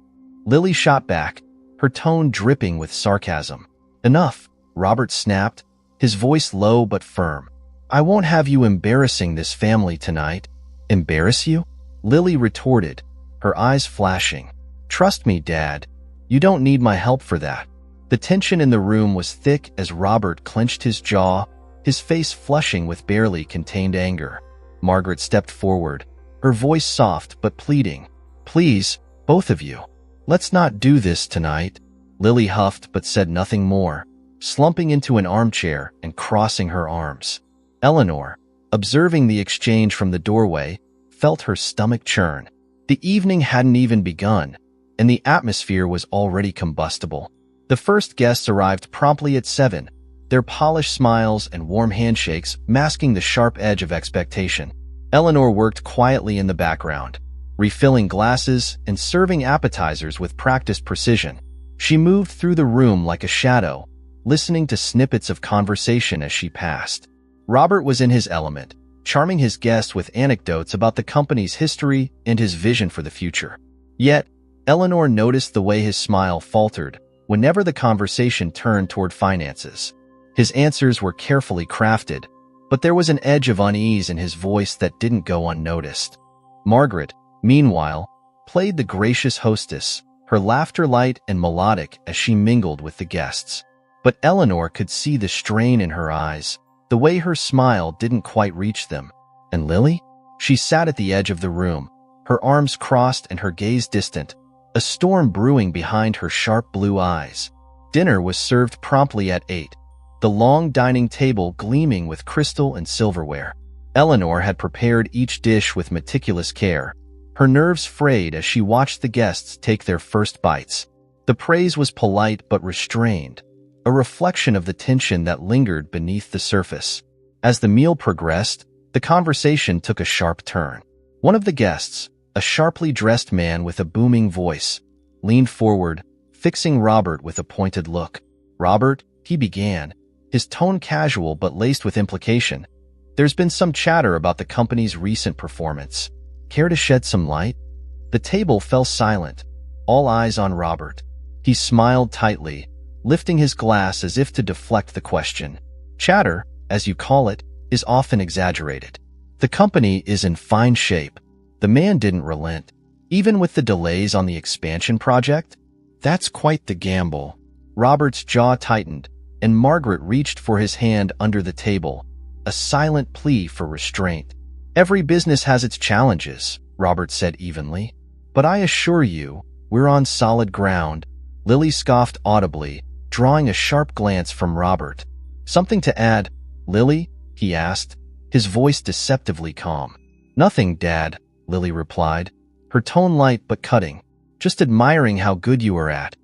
Lily shot back, her tone dripping with sarcasm. Enough, Robert snapped, his voice low but firm. I won't have you embarrassing this family tonight. Embarrass you? Lily retorted, her eyes flashing. Trust me, Dad. You don't need my help for that. The tension in the room was thick as Robert clenched his jaw, his face flushing with barely contained anger. Margaret stepped forward, her voice soft but pleading. Please, both of you. Let's not do this tonight. Lily huffed but said nothing more, slumping into an armchair and crossing her arms. Eleanor, observing the exchange from the doorway, felt her stomach churn. The evening hadn't even begun, and the atmosphere was already combustible. The first guests arrived promptly at 7, their polished smiles and warm handshakes masking the sharp edge of expectation. Eleanor worked quietly in the background, refilling glasses and serving appetizers with practiced precision. She moved through the room like a shadow, listening to snippets of conversation as she passed. Robert was in his element, charming his guests with anecdotes about the company's history and his vision for the future. Yet, Eleanor noticed the way his smile faltered whenever the conversation turned toward finances. His answers were carefully crafted, but there was an edge of unease in his voice that didn't go unnoticed. Margaret, meanwhile, played the gracious hostess, her laughter light and melodic as she mingled with the guests. But Eleanor could see the strain in her eyes, the way her smile didn't quite reach them. And Lily? She sat at the edge of the room, her arms crossed and her gaze distant, a storm brewing behind her sharp blue eyes. Dinner was served promptly at 8, the long dining table gleaming with crystal and silverware. Eleanor had prepared each dish with meticulous care, her nerves frayed as she watched the guests take their first bites. The praise was polite but restrained, a reflection of the tension that lingered beneath the surface. As the meal progressed, the conversation took a sharp turn. One of the guests, a sharply dressed man with a booming voice, leaned forward, fixing Robert with a pointed look. "Robert," he began, his tone casual but laced with implication, "there's been some chatter about the company's recent performance. Care to shed some light?" The table fell silent, all eyes on Robert. He smiled tightly, lifting his glass as if to deflect the question. "Chatter, as you call it, is often exaggerated. The company is in fine shape." The man didn't relent. "Even with the delays on the expansion project?" "That's quite the gamble." Robert's jaw tightened, and Margaret reached for his hand under the table, a silent plea for restraint. "Every business has its challenges," Robert said evenly. "But I assure you, we're on solid ground." Lily scoffed audibly, drawing a sharp glance from Robert. "Something to add, Lily?" he asked, his voice deceptively calm. "Nothing, Dad," Lily replied, her tone light but cutting. "Just admiring how good you are at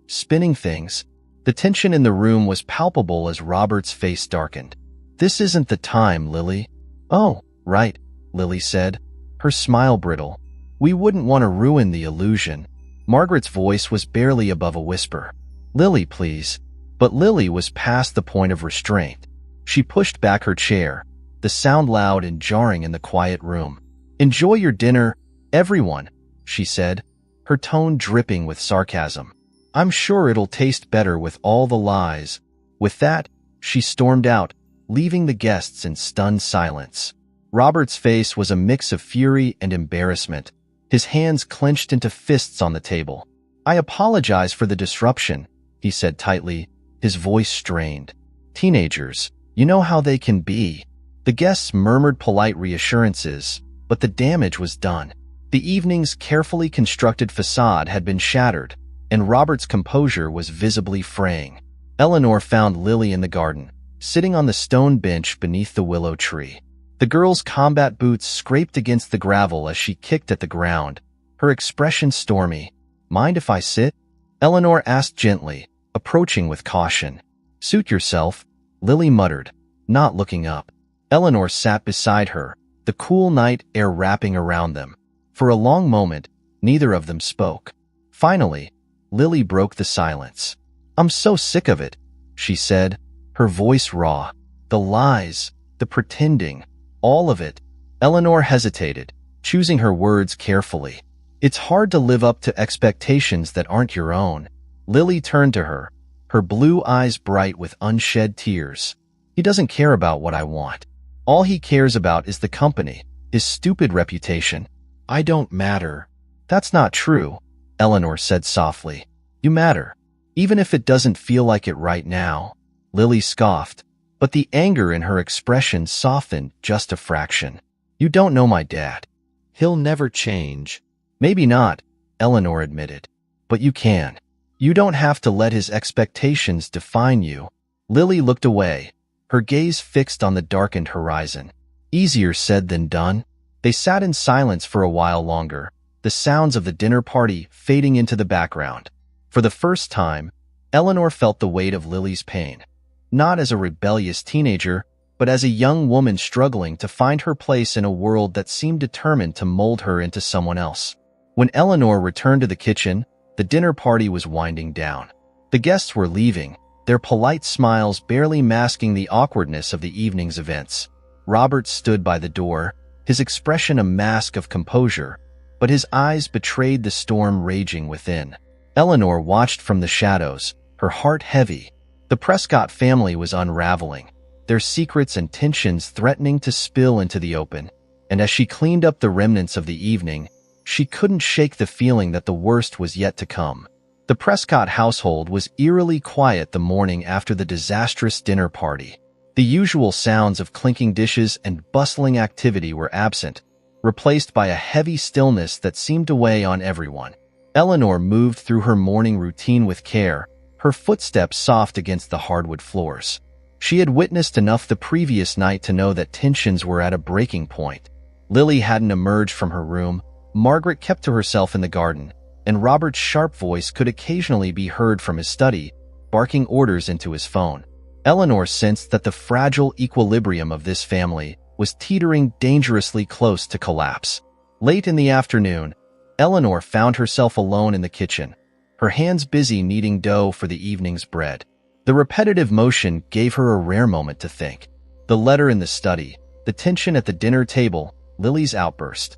spinning things." The tension in the room was palpable as Robert's face darkened. "This isn't the time, Lily." "Oh, right," Lily said, her smile brittle. "We wouldn't want to ruin the illusion." Margaret's voice was barely above a whisper. "Lily, please." But Lily was past the point of restraint. She pushed back her chair, the sound loud and jarring in the quiet room. "Enjoy your dinner, everyone," she said, her tone dripping with sarcasm. "I'm sure it'll taste better with all the lies." With that, she stormed out, leaving the guests in stunned silence. Robert's face was a mix of fury and embarrassment, his hands clenched into fists on the table. "I apologize for the disruption," he said tightly, his voice strained. "Teenagers, you know how they can be." The guests murmured polite reassurances, but the damage was done. The evening's carefully constructed facade had been shattered, and Robert's composure was visibly fraying. Eleanor found Lily in the garden, sitting on the stone bench beneath the willow tree. The girl's combat boots scraped against the gravel as she kicked at the ground, her expression stormy. "Mind if I sit?" Eleanor asked gently, approaching with caution. "Suit yourself," Lily muttered, not looking up. Eleanor sat beside her, the cool night air wrapping around them. For a long moment, neither of them spoke. Finally, Lily broke the silence. "I'm so sick of it," she said, her voice raw. "The lies, the pretending, all of it." Eleanor hesitated, choosing her words carefully. "It's hard to live up to expectations that aren't your own." Lily turned to her, her blue eyes bright with unshed tears. "He doesn't care about what I want. All he cares about is the company, his stupid reputation. I don't matter." "That's not true," Eleanor said softly. "You matter, even if it doesn't feel like it right now." Lily scoffed, but the anger in her expression softened just a fraction. "You don't know my dad. He'll never change." "Maybe not," Eleanor admitted, "but you can. You don't have to let his expectations define you." Lily looked away, her gaze fixed on the darkened horizon. Easier said than done. They sat in silence for a while longer, the sounds of the dinner party fading into the background. For the first time, Eleanor felt the weight of Lily's pain, not as a rebellious teenager, but as a young woman struggling to find her place in a world that seemed determined to mold her into someone else. When Eleanor returned to the kitchen, the dinner party was winding down. The guests were leaving, their polite smiles barely masking the awkwardness of the evening's events. Robert stood by the door, his expression a mask of composure, but his eyes betrayed the storm raging within. Eleanor watched from the shadows, her heart heavy. The Prescott family was unraveling, their secrets and tensions threatening to spill into the open. And as she cleaned up the remnants of the evening, She couldn't shake the feeling that the worst was yet to come. The Prescott household was eerily quiet the morning after the disastrous dinner party. The usual sounds of clinking dishes and bustling activity were absent, replaced by a heavy stillness that seemed to weigh on everyone. Eleanor moved through her morning routine with care, her footsteps soft against the hardwood floors. She had witnessed enough the previous night to know that tensions were at a breaking point. Lily hadn't emerged from her room, Margaret kept to herself in the garden, and Robert's sharp voice could occasionally be heard from his study, barking orders into his phone. Eleanor sensed that the fragile equilibrium of this family was teetering dangerously close to collapse. Late in the afternoon, Eleanor found herself alone in the kitchen, her hands busy kneading dough for the evening's bread. The repetitive motion gave her a rare moment to think. The letter in the study, the tension at the dinner table, Lily's outburst.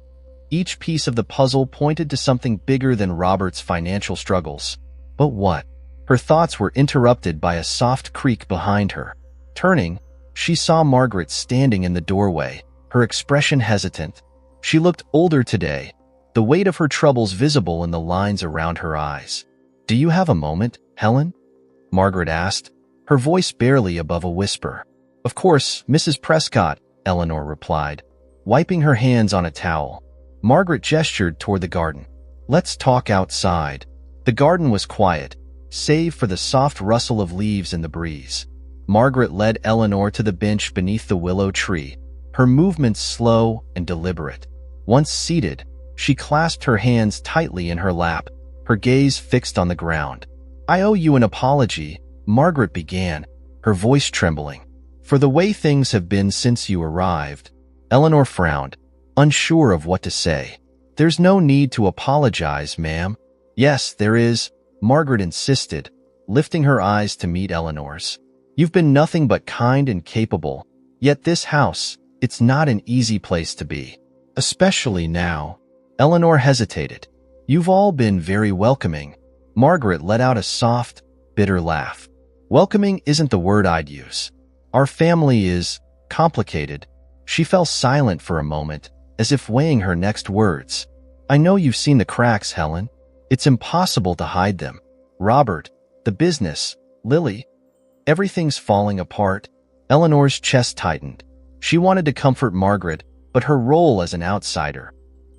Each piece of the puzzle pointed to something bigger than Robert's financial struggles. But what? Her thoughts were interrupted by a soft creak behind her. Turning, she saw Margaret standing in the doorway, her expression hesitant. She looked older today, the weight of her troubles visible in the lines around her eyes. "Do you have a moment, Helen?" Margaret asked, her voice barely above a whisper. "Of course, Mrs. Prescott," Eleanor replied, wiping her hands on a towel. Margaret gestured toward the garden. "Let's talk outside." The garden was quiet, save for the soft rustle of leaves in the breeze. Margaret led Eleanor to the bench beneath the willow tree, her movements slow and deliberate. Once seated, she clasped her hands tightly in her lap, her gaze fixed on the ground. "I owe you an apology," Margaret began, her voice trembling. "For the way things have been since you arrived." Eleanor frowned, unsure of what to say. "There's no need to apologize, ma'am." "Yes, there is," Margaret insisted, lifting her eyes to meet Eleanor's. "You've been nothing but kind and capable, yet this house, it's not an easy place to be. Especially now." Eleanor hesitated. "You've all been very welcoming." Margaret let out a soft, bitter laugh. "Welcoming isn't the word I'd use. Our family is complicated." She fell silent for a moment, as if weighing her next words. "I know you've seen the cracks, Helen. It's impossible to hide them. Robert, the business, Lily, everything's falling apart." Eleanor's chest tightened. She wanted to comfort Margaret, but her role as an outsider,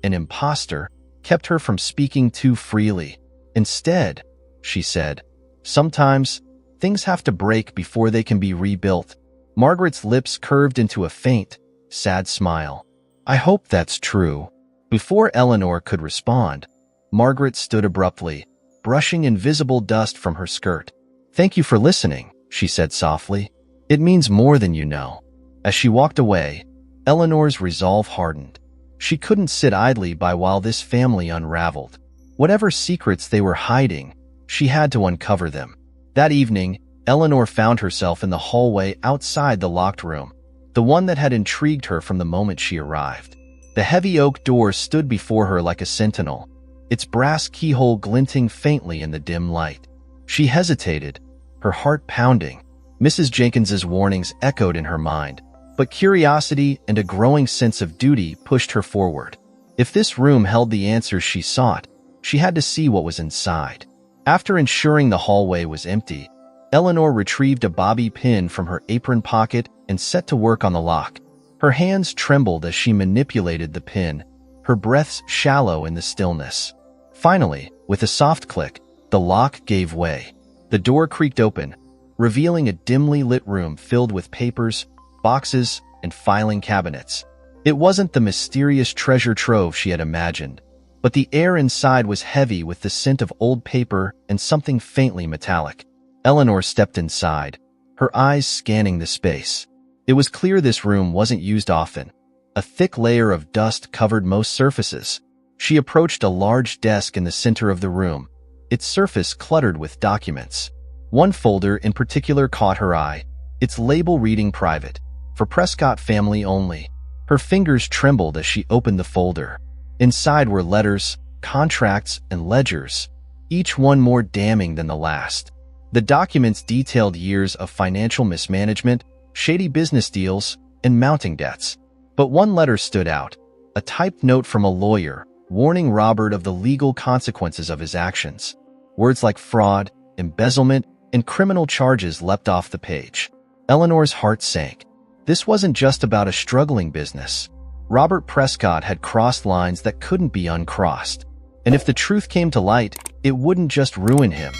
an imposter, kept her from speaking too freely. "Instead," she said, "sometimes things have to break before they can be rebuilt." Margaret's lips curved into a faint, sad smile. "I hope that's true." Before Eleanor could respond, Margaret stood abruptly, brushing invisible dust from her skirt. "Thank you for listening," she said softly. "It means more than you know." As she walked away, Eleanor's resolve hardened. She couldn't sit idly by while this family unraveled. Whatever secrets they were hiding, she had to uncover them. That evening, Eleanor found herself in the hallway outside the locked room, the one that had intrigued her from the moment she arrived. The heavy oak door stood before her like a sentinel, its brass keyhole glinting faintly in the dim light. She hesitated, her heart pounding. Mrs. Jenkins's warnings echoed in her mind, but curiosity and a growing sense of duty pushed her forward. If this room held the answers she sought, she had to see what was inside. After ensuring the hallway was empty, Eleanor retrieved a bobby pin from her apron pocket and set to work on the lock. Her hands trembled as she manipulated the pin, her breaths shallow in the stillness. Finally, with a soft click, the lock gave way. The door creaked open, revealing a dimly lit room filled with papers, boxes, and filing cabinets. It wasn't the mysterious treasure trove she had imagined, but the air inside was heavy with the scent of old paper and something faintly metallic. Eleanor stepped inside, her eyes scanning the space. It was clear this room wasn't used often. A thick layer of dust covered most surfaces. She approached a large desk in the center of the room, its surface cluttered with documents. One folder in particular caught her eye, its label reading "Private, for Prescott family only." Her fingers trembled as she opened the folder. Inside were letters, contracts, and ledgers, each one more damning than the last. The documents detailed years of financial mismanagement, shady business deals, and mounting debts. But one letter stood out, a typed note from a lawyer, warning Robert of the legal consequences of his actions. Words like fraud, embezzlement, and criminal charges leapt off the page. Eleanor's heart sank. This wasn't just about a struggling business. Robert Prescott had crossed lines that couldn't be uncrossed. And if the truth came to light, it wouldn't just ruin him.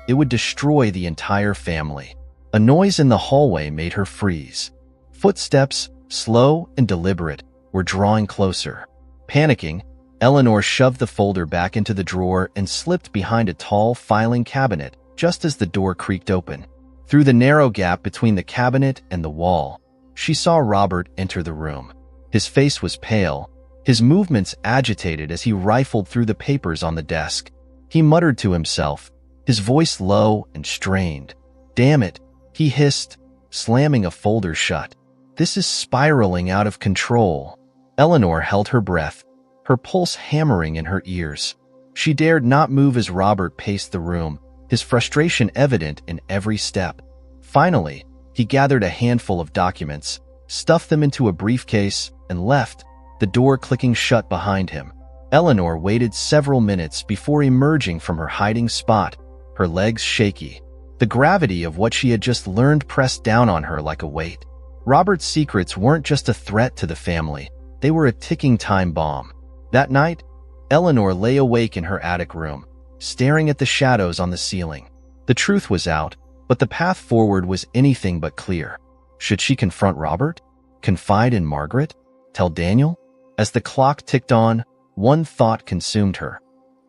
It would destroy the entire family. A noise in the hallway made her freeze. Footsteps, slow and deliberate, were drawing closer. Panicking, Eleanor shoved the folder back into the drawer and slipped behind a tall filing cabinet just as the door creaked open. Through the narrow gap between the cabinet and the wall, she saw Robert enter the room. His face was pale, his movements agitated as he rifled through the papers on the desk. He muttered to himself, his voice low and strained. "Damn it," he hissed, slamming a folder shut. "This is spiraling out of control." Eleanor held her breath, her pulse hammering in her ears. She dared not move as Robert paced the room, his frustration evident in every step. Finally, he gathered a handful of documents, stuffed them into a briefcase, and left, the door clicking shut behind him. Eleanor waited several minutes before emerging from her hiding spot, her legs shaky. The gravity of what she had just learned pressed down on her like a weight. Robert's secrets weren't just a threat to the family, they were a ticking time bomb. That night, Eleanor lay awake in her attic room, staring at the shadows on the ceiling. The truth was out, but the path forward was anything but clear. Should she confront Robert? Confide in Margaret? Tell Daniel? As the clock ticked on, one thought consumed her.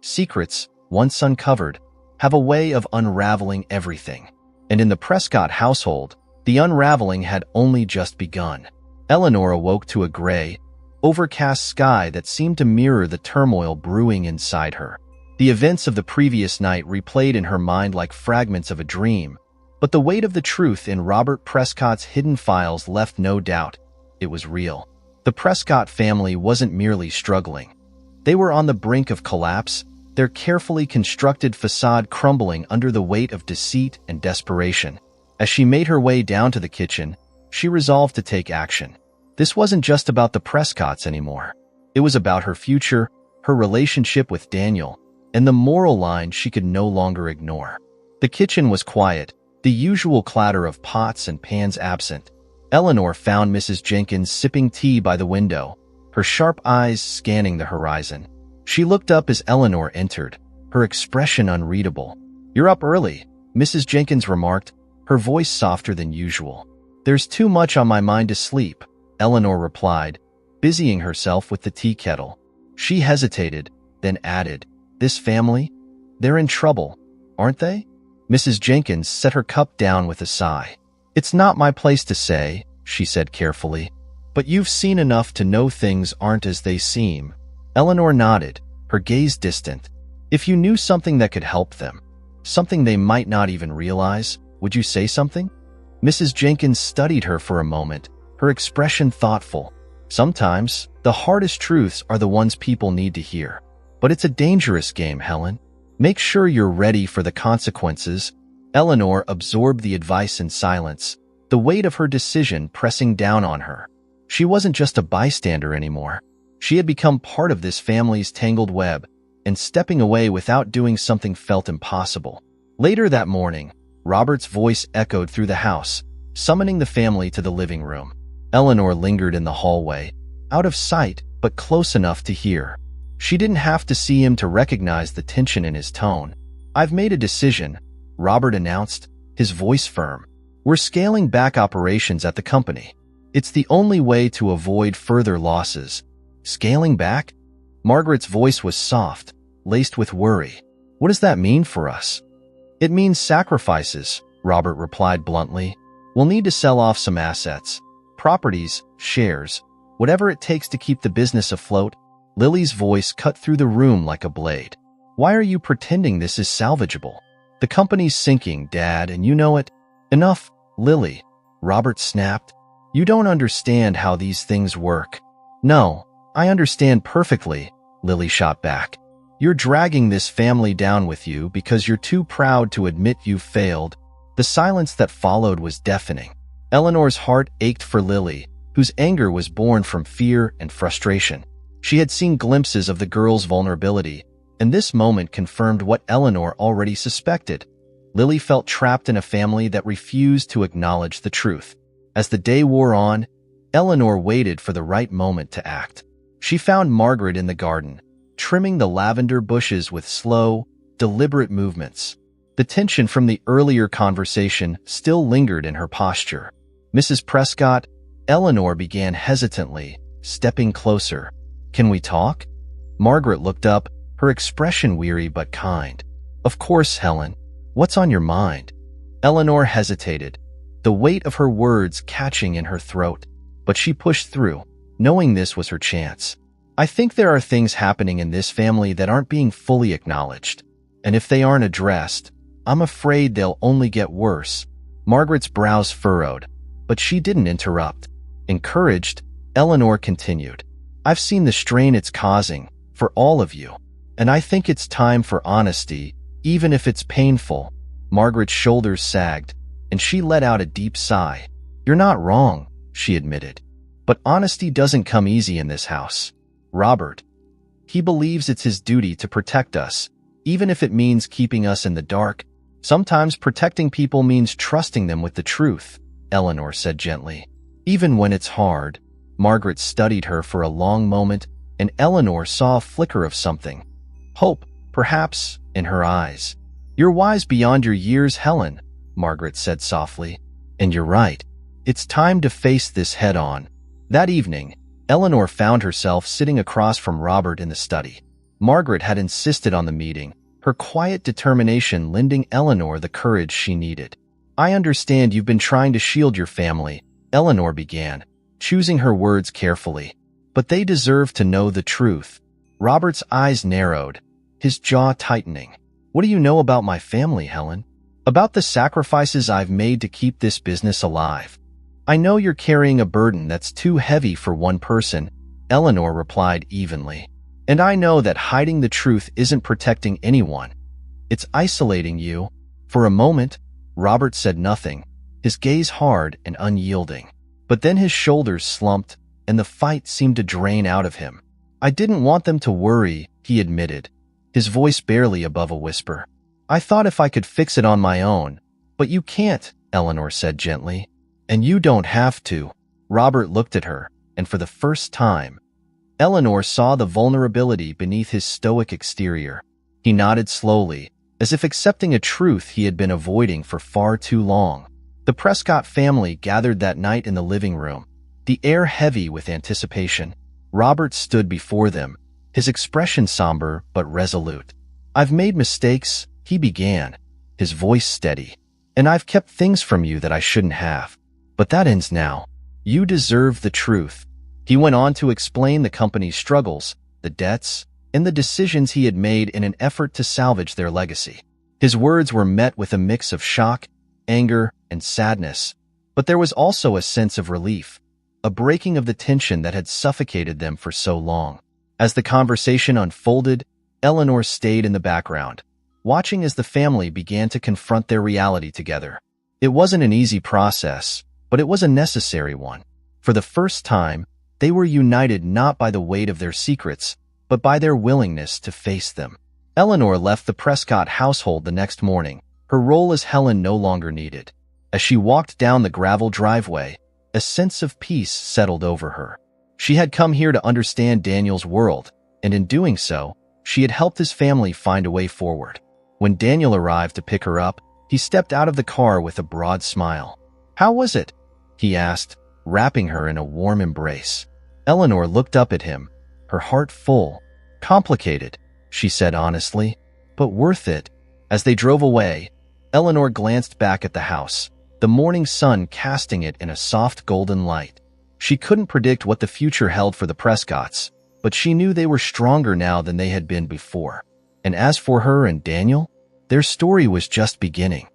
Secrets, once uncovered, have a way of unraveling everything. And in the Prescott household, the unraveling had only just begun. Eleanor awoke to a gray, overcast sky that seemed to mirror the turmoil brewing inside her. The events of the previous night replayed in her mind like fragments of a dream, but the weight of the truth in Robert Prescott's hidden files left no doubt. It was real. The Prescott family wasn't merely struggling. They were on the brink of collapse, their carefully constructed facade crumbling under the weight of deceit and desperation. As she made her way down to the kitchen, she resolved to take action. This wasn't just about the Prescotts anymore. It was about her future, her relationship with Daniel, and the moral line she could no longer ignore. The kitchen was quiet, the usual clatter of pots and pans absent. Eleanor found Mrs. Jenkins sipping tea by the window, her sharp eyes scanning the horizon. She looked up as Eleanor entered, her expression unreadable. "You're up early," Mrs. Jenkins remarked, her voice softer than usual. "There's too much on my mind to sleep," Eleanor replied, busying herself with the tea kettle. She hesitated, then added, "This family? They're in trouble, aren't they?" Mrs. Jenkins set her cup down with a sigh. "It's not my place to say," she said carefully, "but you've seen enough to know things aren't as they seem." Eleanor nodded, her gaze distant. "If you knew something that could help them, something they might not even realize, would you say something?" Mrs. Jenkins studied her for a moment, her expression thoughtful. "Sometimes, the hardest truths are the ones people need to hear. But it's a dangerous game, Helen. Make sure you're ready for the consequences." Eleanor absorbed the advice in silence, the weight of her decision pressing down on her. She wasn't just a bystander anymore. She had become part of this family's tangled web, and stepping away without doing something felt impossible. Later that morning, Robert's voice echoed through the house, summoning the family to the living room. Eleanor lingered in the hallway, out of sight but close enough to hear. She didn't have to see him to recognize the tension in his tone. "I've made a decision," Robert announced, his voice firm. "We're scaling back operations at the company. It's the only way to avoid further losses." "Scaling back?" Margaret's voice was soft, laced with worry. "What does that mean for us?" "It means sacrifices," Robert replied bluntly. "We'll need to sell off some assets, properties, shares, whatever it takes to keep the business afloat." Lily's voice cut through the room like a blade. "Why are you pretending this is salvageable? The company's sinking, Dad, and you know it." "Enough, Lily," Robert snapped. "You don't understand how these things work." "No, I understand perfectly," Lily shot back. "You're dragging this family down with you because you're too proud to admit you've failed." The silence that followed was deafening. Eleanor's heart ached for Lily, whose anger was born from fear and frustration. She had seen glimpses of the girl's vulnerability, and this moment confirmed what Eleanor already suspected. Lily felt trapped in a family that refused to acknowledge the truth. As the day wore on, Eleanor waited for the right moment to act. She found Margaret in the garden, trimming the lavender bushes with slow, deliberate movements. The tension from the earlier conversation still lingered in her posture. "Mrs. Prescott," Eleanor began hesitantly, stepping closer. "Can we talk?" Margaret looked up, her expression weary but kind. "Of course, Helen. What's on your mind?" Eleanor hesitated, the weight of her words catching in her throat. But she pushed through, knowing this was her chance. "I think there are things happening in this family that aren't being fully acknowledged. And if they aren't addressed, I'm afraid they'll only get worse." Margaret's brows furrowed, but she didn't interrupt. Encouraged, Eleanor continued. "I've seen the strain it's causing, for all of you. And I think it's time for honesty, even if it's painful." Margaret's shoulders sagged, and she let out a deep sigh. "You're not wrong," she admitted. "But honesty doesn't come easy in this house. Robert, he believes it's his duty to protect us, even if it means keeping us in the dark. Sometimes protecting people means trusting them with the truth," Eleanor said gently. "Even when it's hard." Margaret studied her for a long moment, and Eleanor saw a flicker of something. Hope, perhaps, in her eyes. "You're wise beyond your years, Helen," Margaret said softly. "And you're right. It's time to face this head-on." That evening, Eleanor found herself sitting across from Robert in the study. Margaret had insisted on the meeting, her quiet determination lending Eleanor the courage she needed. "I understand you've been trying to shield your family," Eleanor began, choosing her words carefully. "But they deserve to know the truth." Robert's eyes narrowed, his jaw tightening. "What do you know about my family, Helen? About the sacrifices I've made to keep this business alive?" "I know you're carrying a burden that's too heavy for one person," Eleanor replied evenly. "And I know that hiding the truth isn't protecting anyone. It's isolating you." For a moment, Robert said nothing, his gaze hard and unyielding. But then his shoulders slumped, and the fight seemed to drain out of him. "I didn't want them to worry," he admitted, his voice barely above a whisper. "I thought if I could fix it on my own." "But you can't," Eleanor said gently. "And you don't have to." Robert looked at her, and for the first time, Eleanor saw the vulnerability beneath his stoic exterior. He nodded slowly, as if accepting a truth he had been avoiding for far too long. The Prescott family gathered that night in the living room, the air heavy with anticipation. Robert stood before them, his expression somber but resolute. "I've made mistakes," he began, his voice steady. "And I've kept things from you that I shouldn't have. But that ends now. You deserve the truth." He went on to explain the company's struggles, the debts, and the decisions he had made in an effort to salvage their legacy. His words were met with a mix of shock, anger, and sadness, but there was also a sense of relief, a breaking of the tension that had suffocated them for so long. As the conversation unfolded, Eleanor stayed in the background, watching as the family began to confront their reality together. It wasn't an easy process, but it was a necessary one. For the first time, they were united not by the weight of their secrets, but by their willingness to face them. Eleanor left the Prescott household the next morning, her role as Helen no longer needed. As she walked down the gravel driveway, a sense of peace settled over her. She had come here to understand Daniel's world, and in doing so, she had helped his family find a way forward. When Daniel arrived to pick her up, he stepped out of the car with a broad smile. "How was it?" he asked, wrapping her in a warm embrace. Eleanor looked up at him, her heart full. "Complicated," she said honestly, "but worth it." As they drove away, Eleanor glanced back at the house, the morning sun casting it in a soft golden light. She couldn't predict what the future held for the Prescotts, but she knew they were stronger now than they had been before. And as for her and Daniel, their story was just beginning.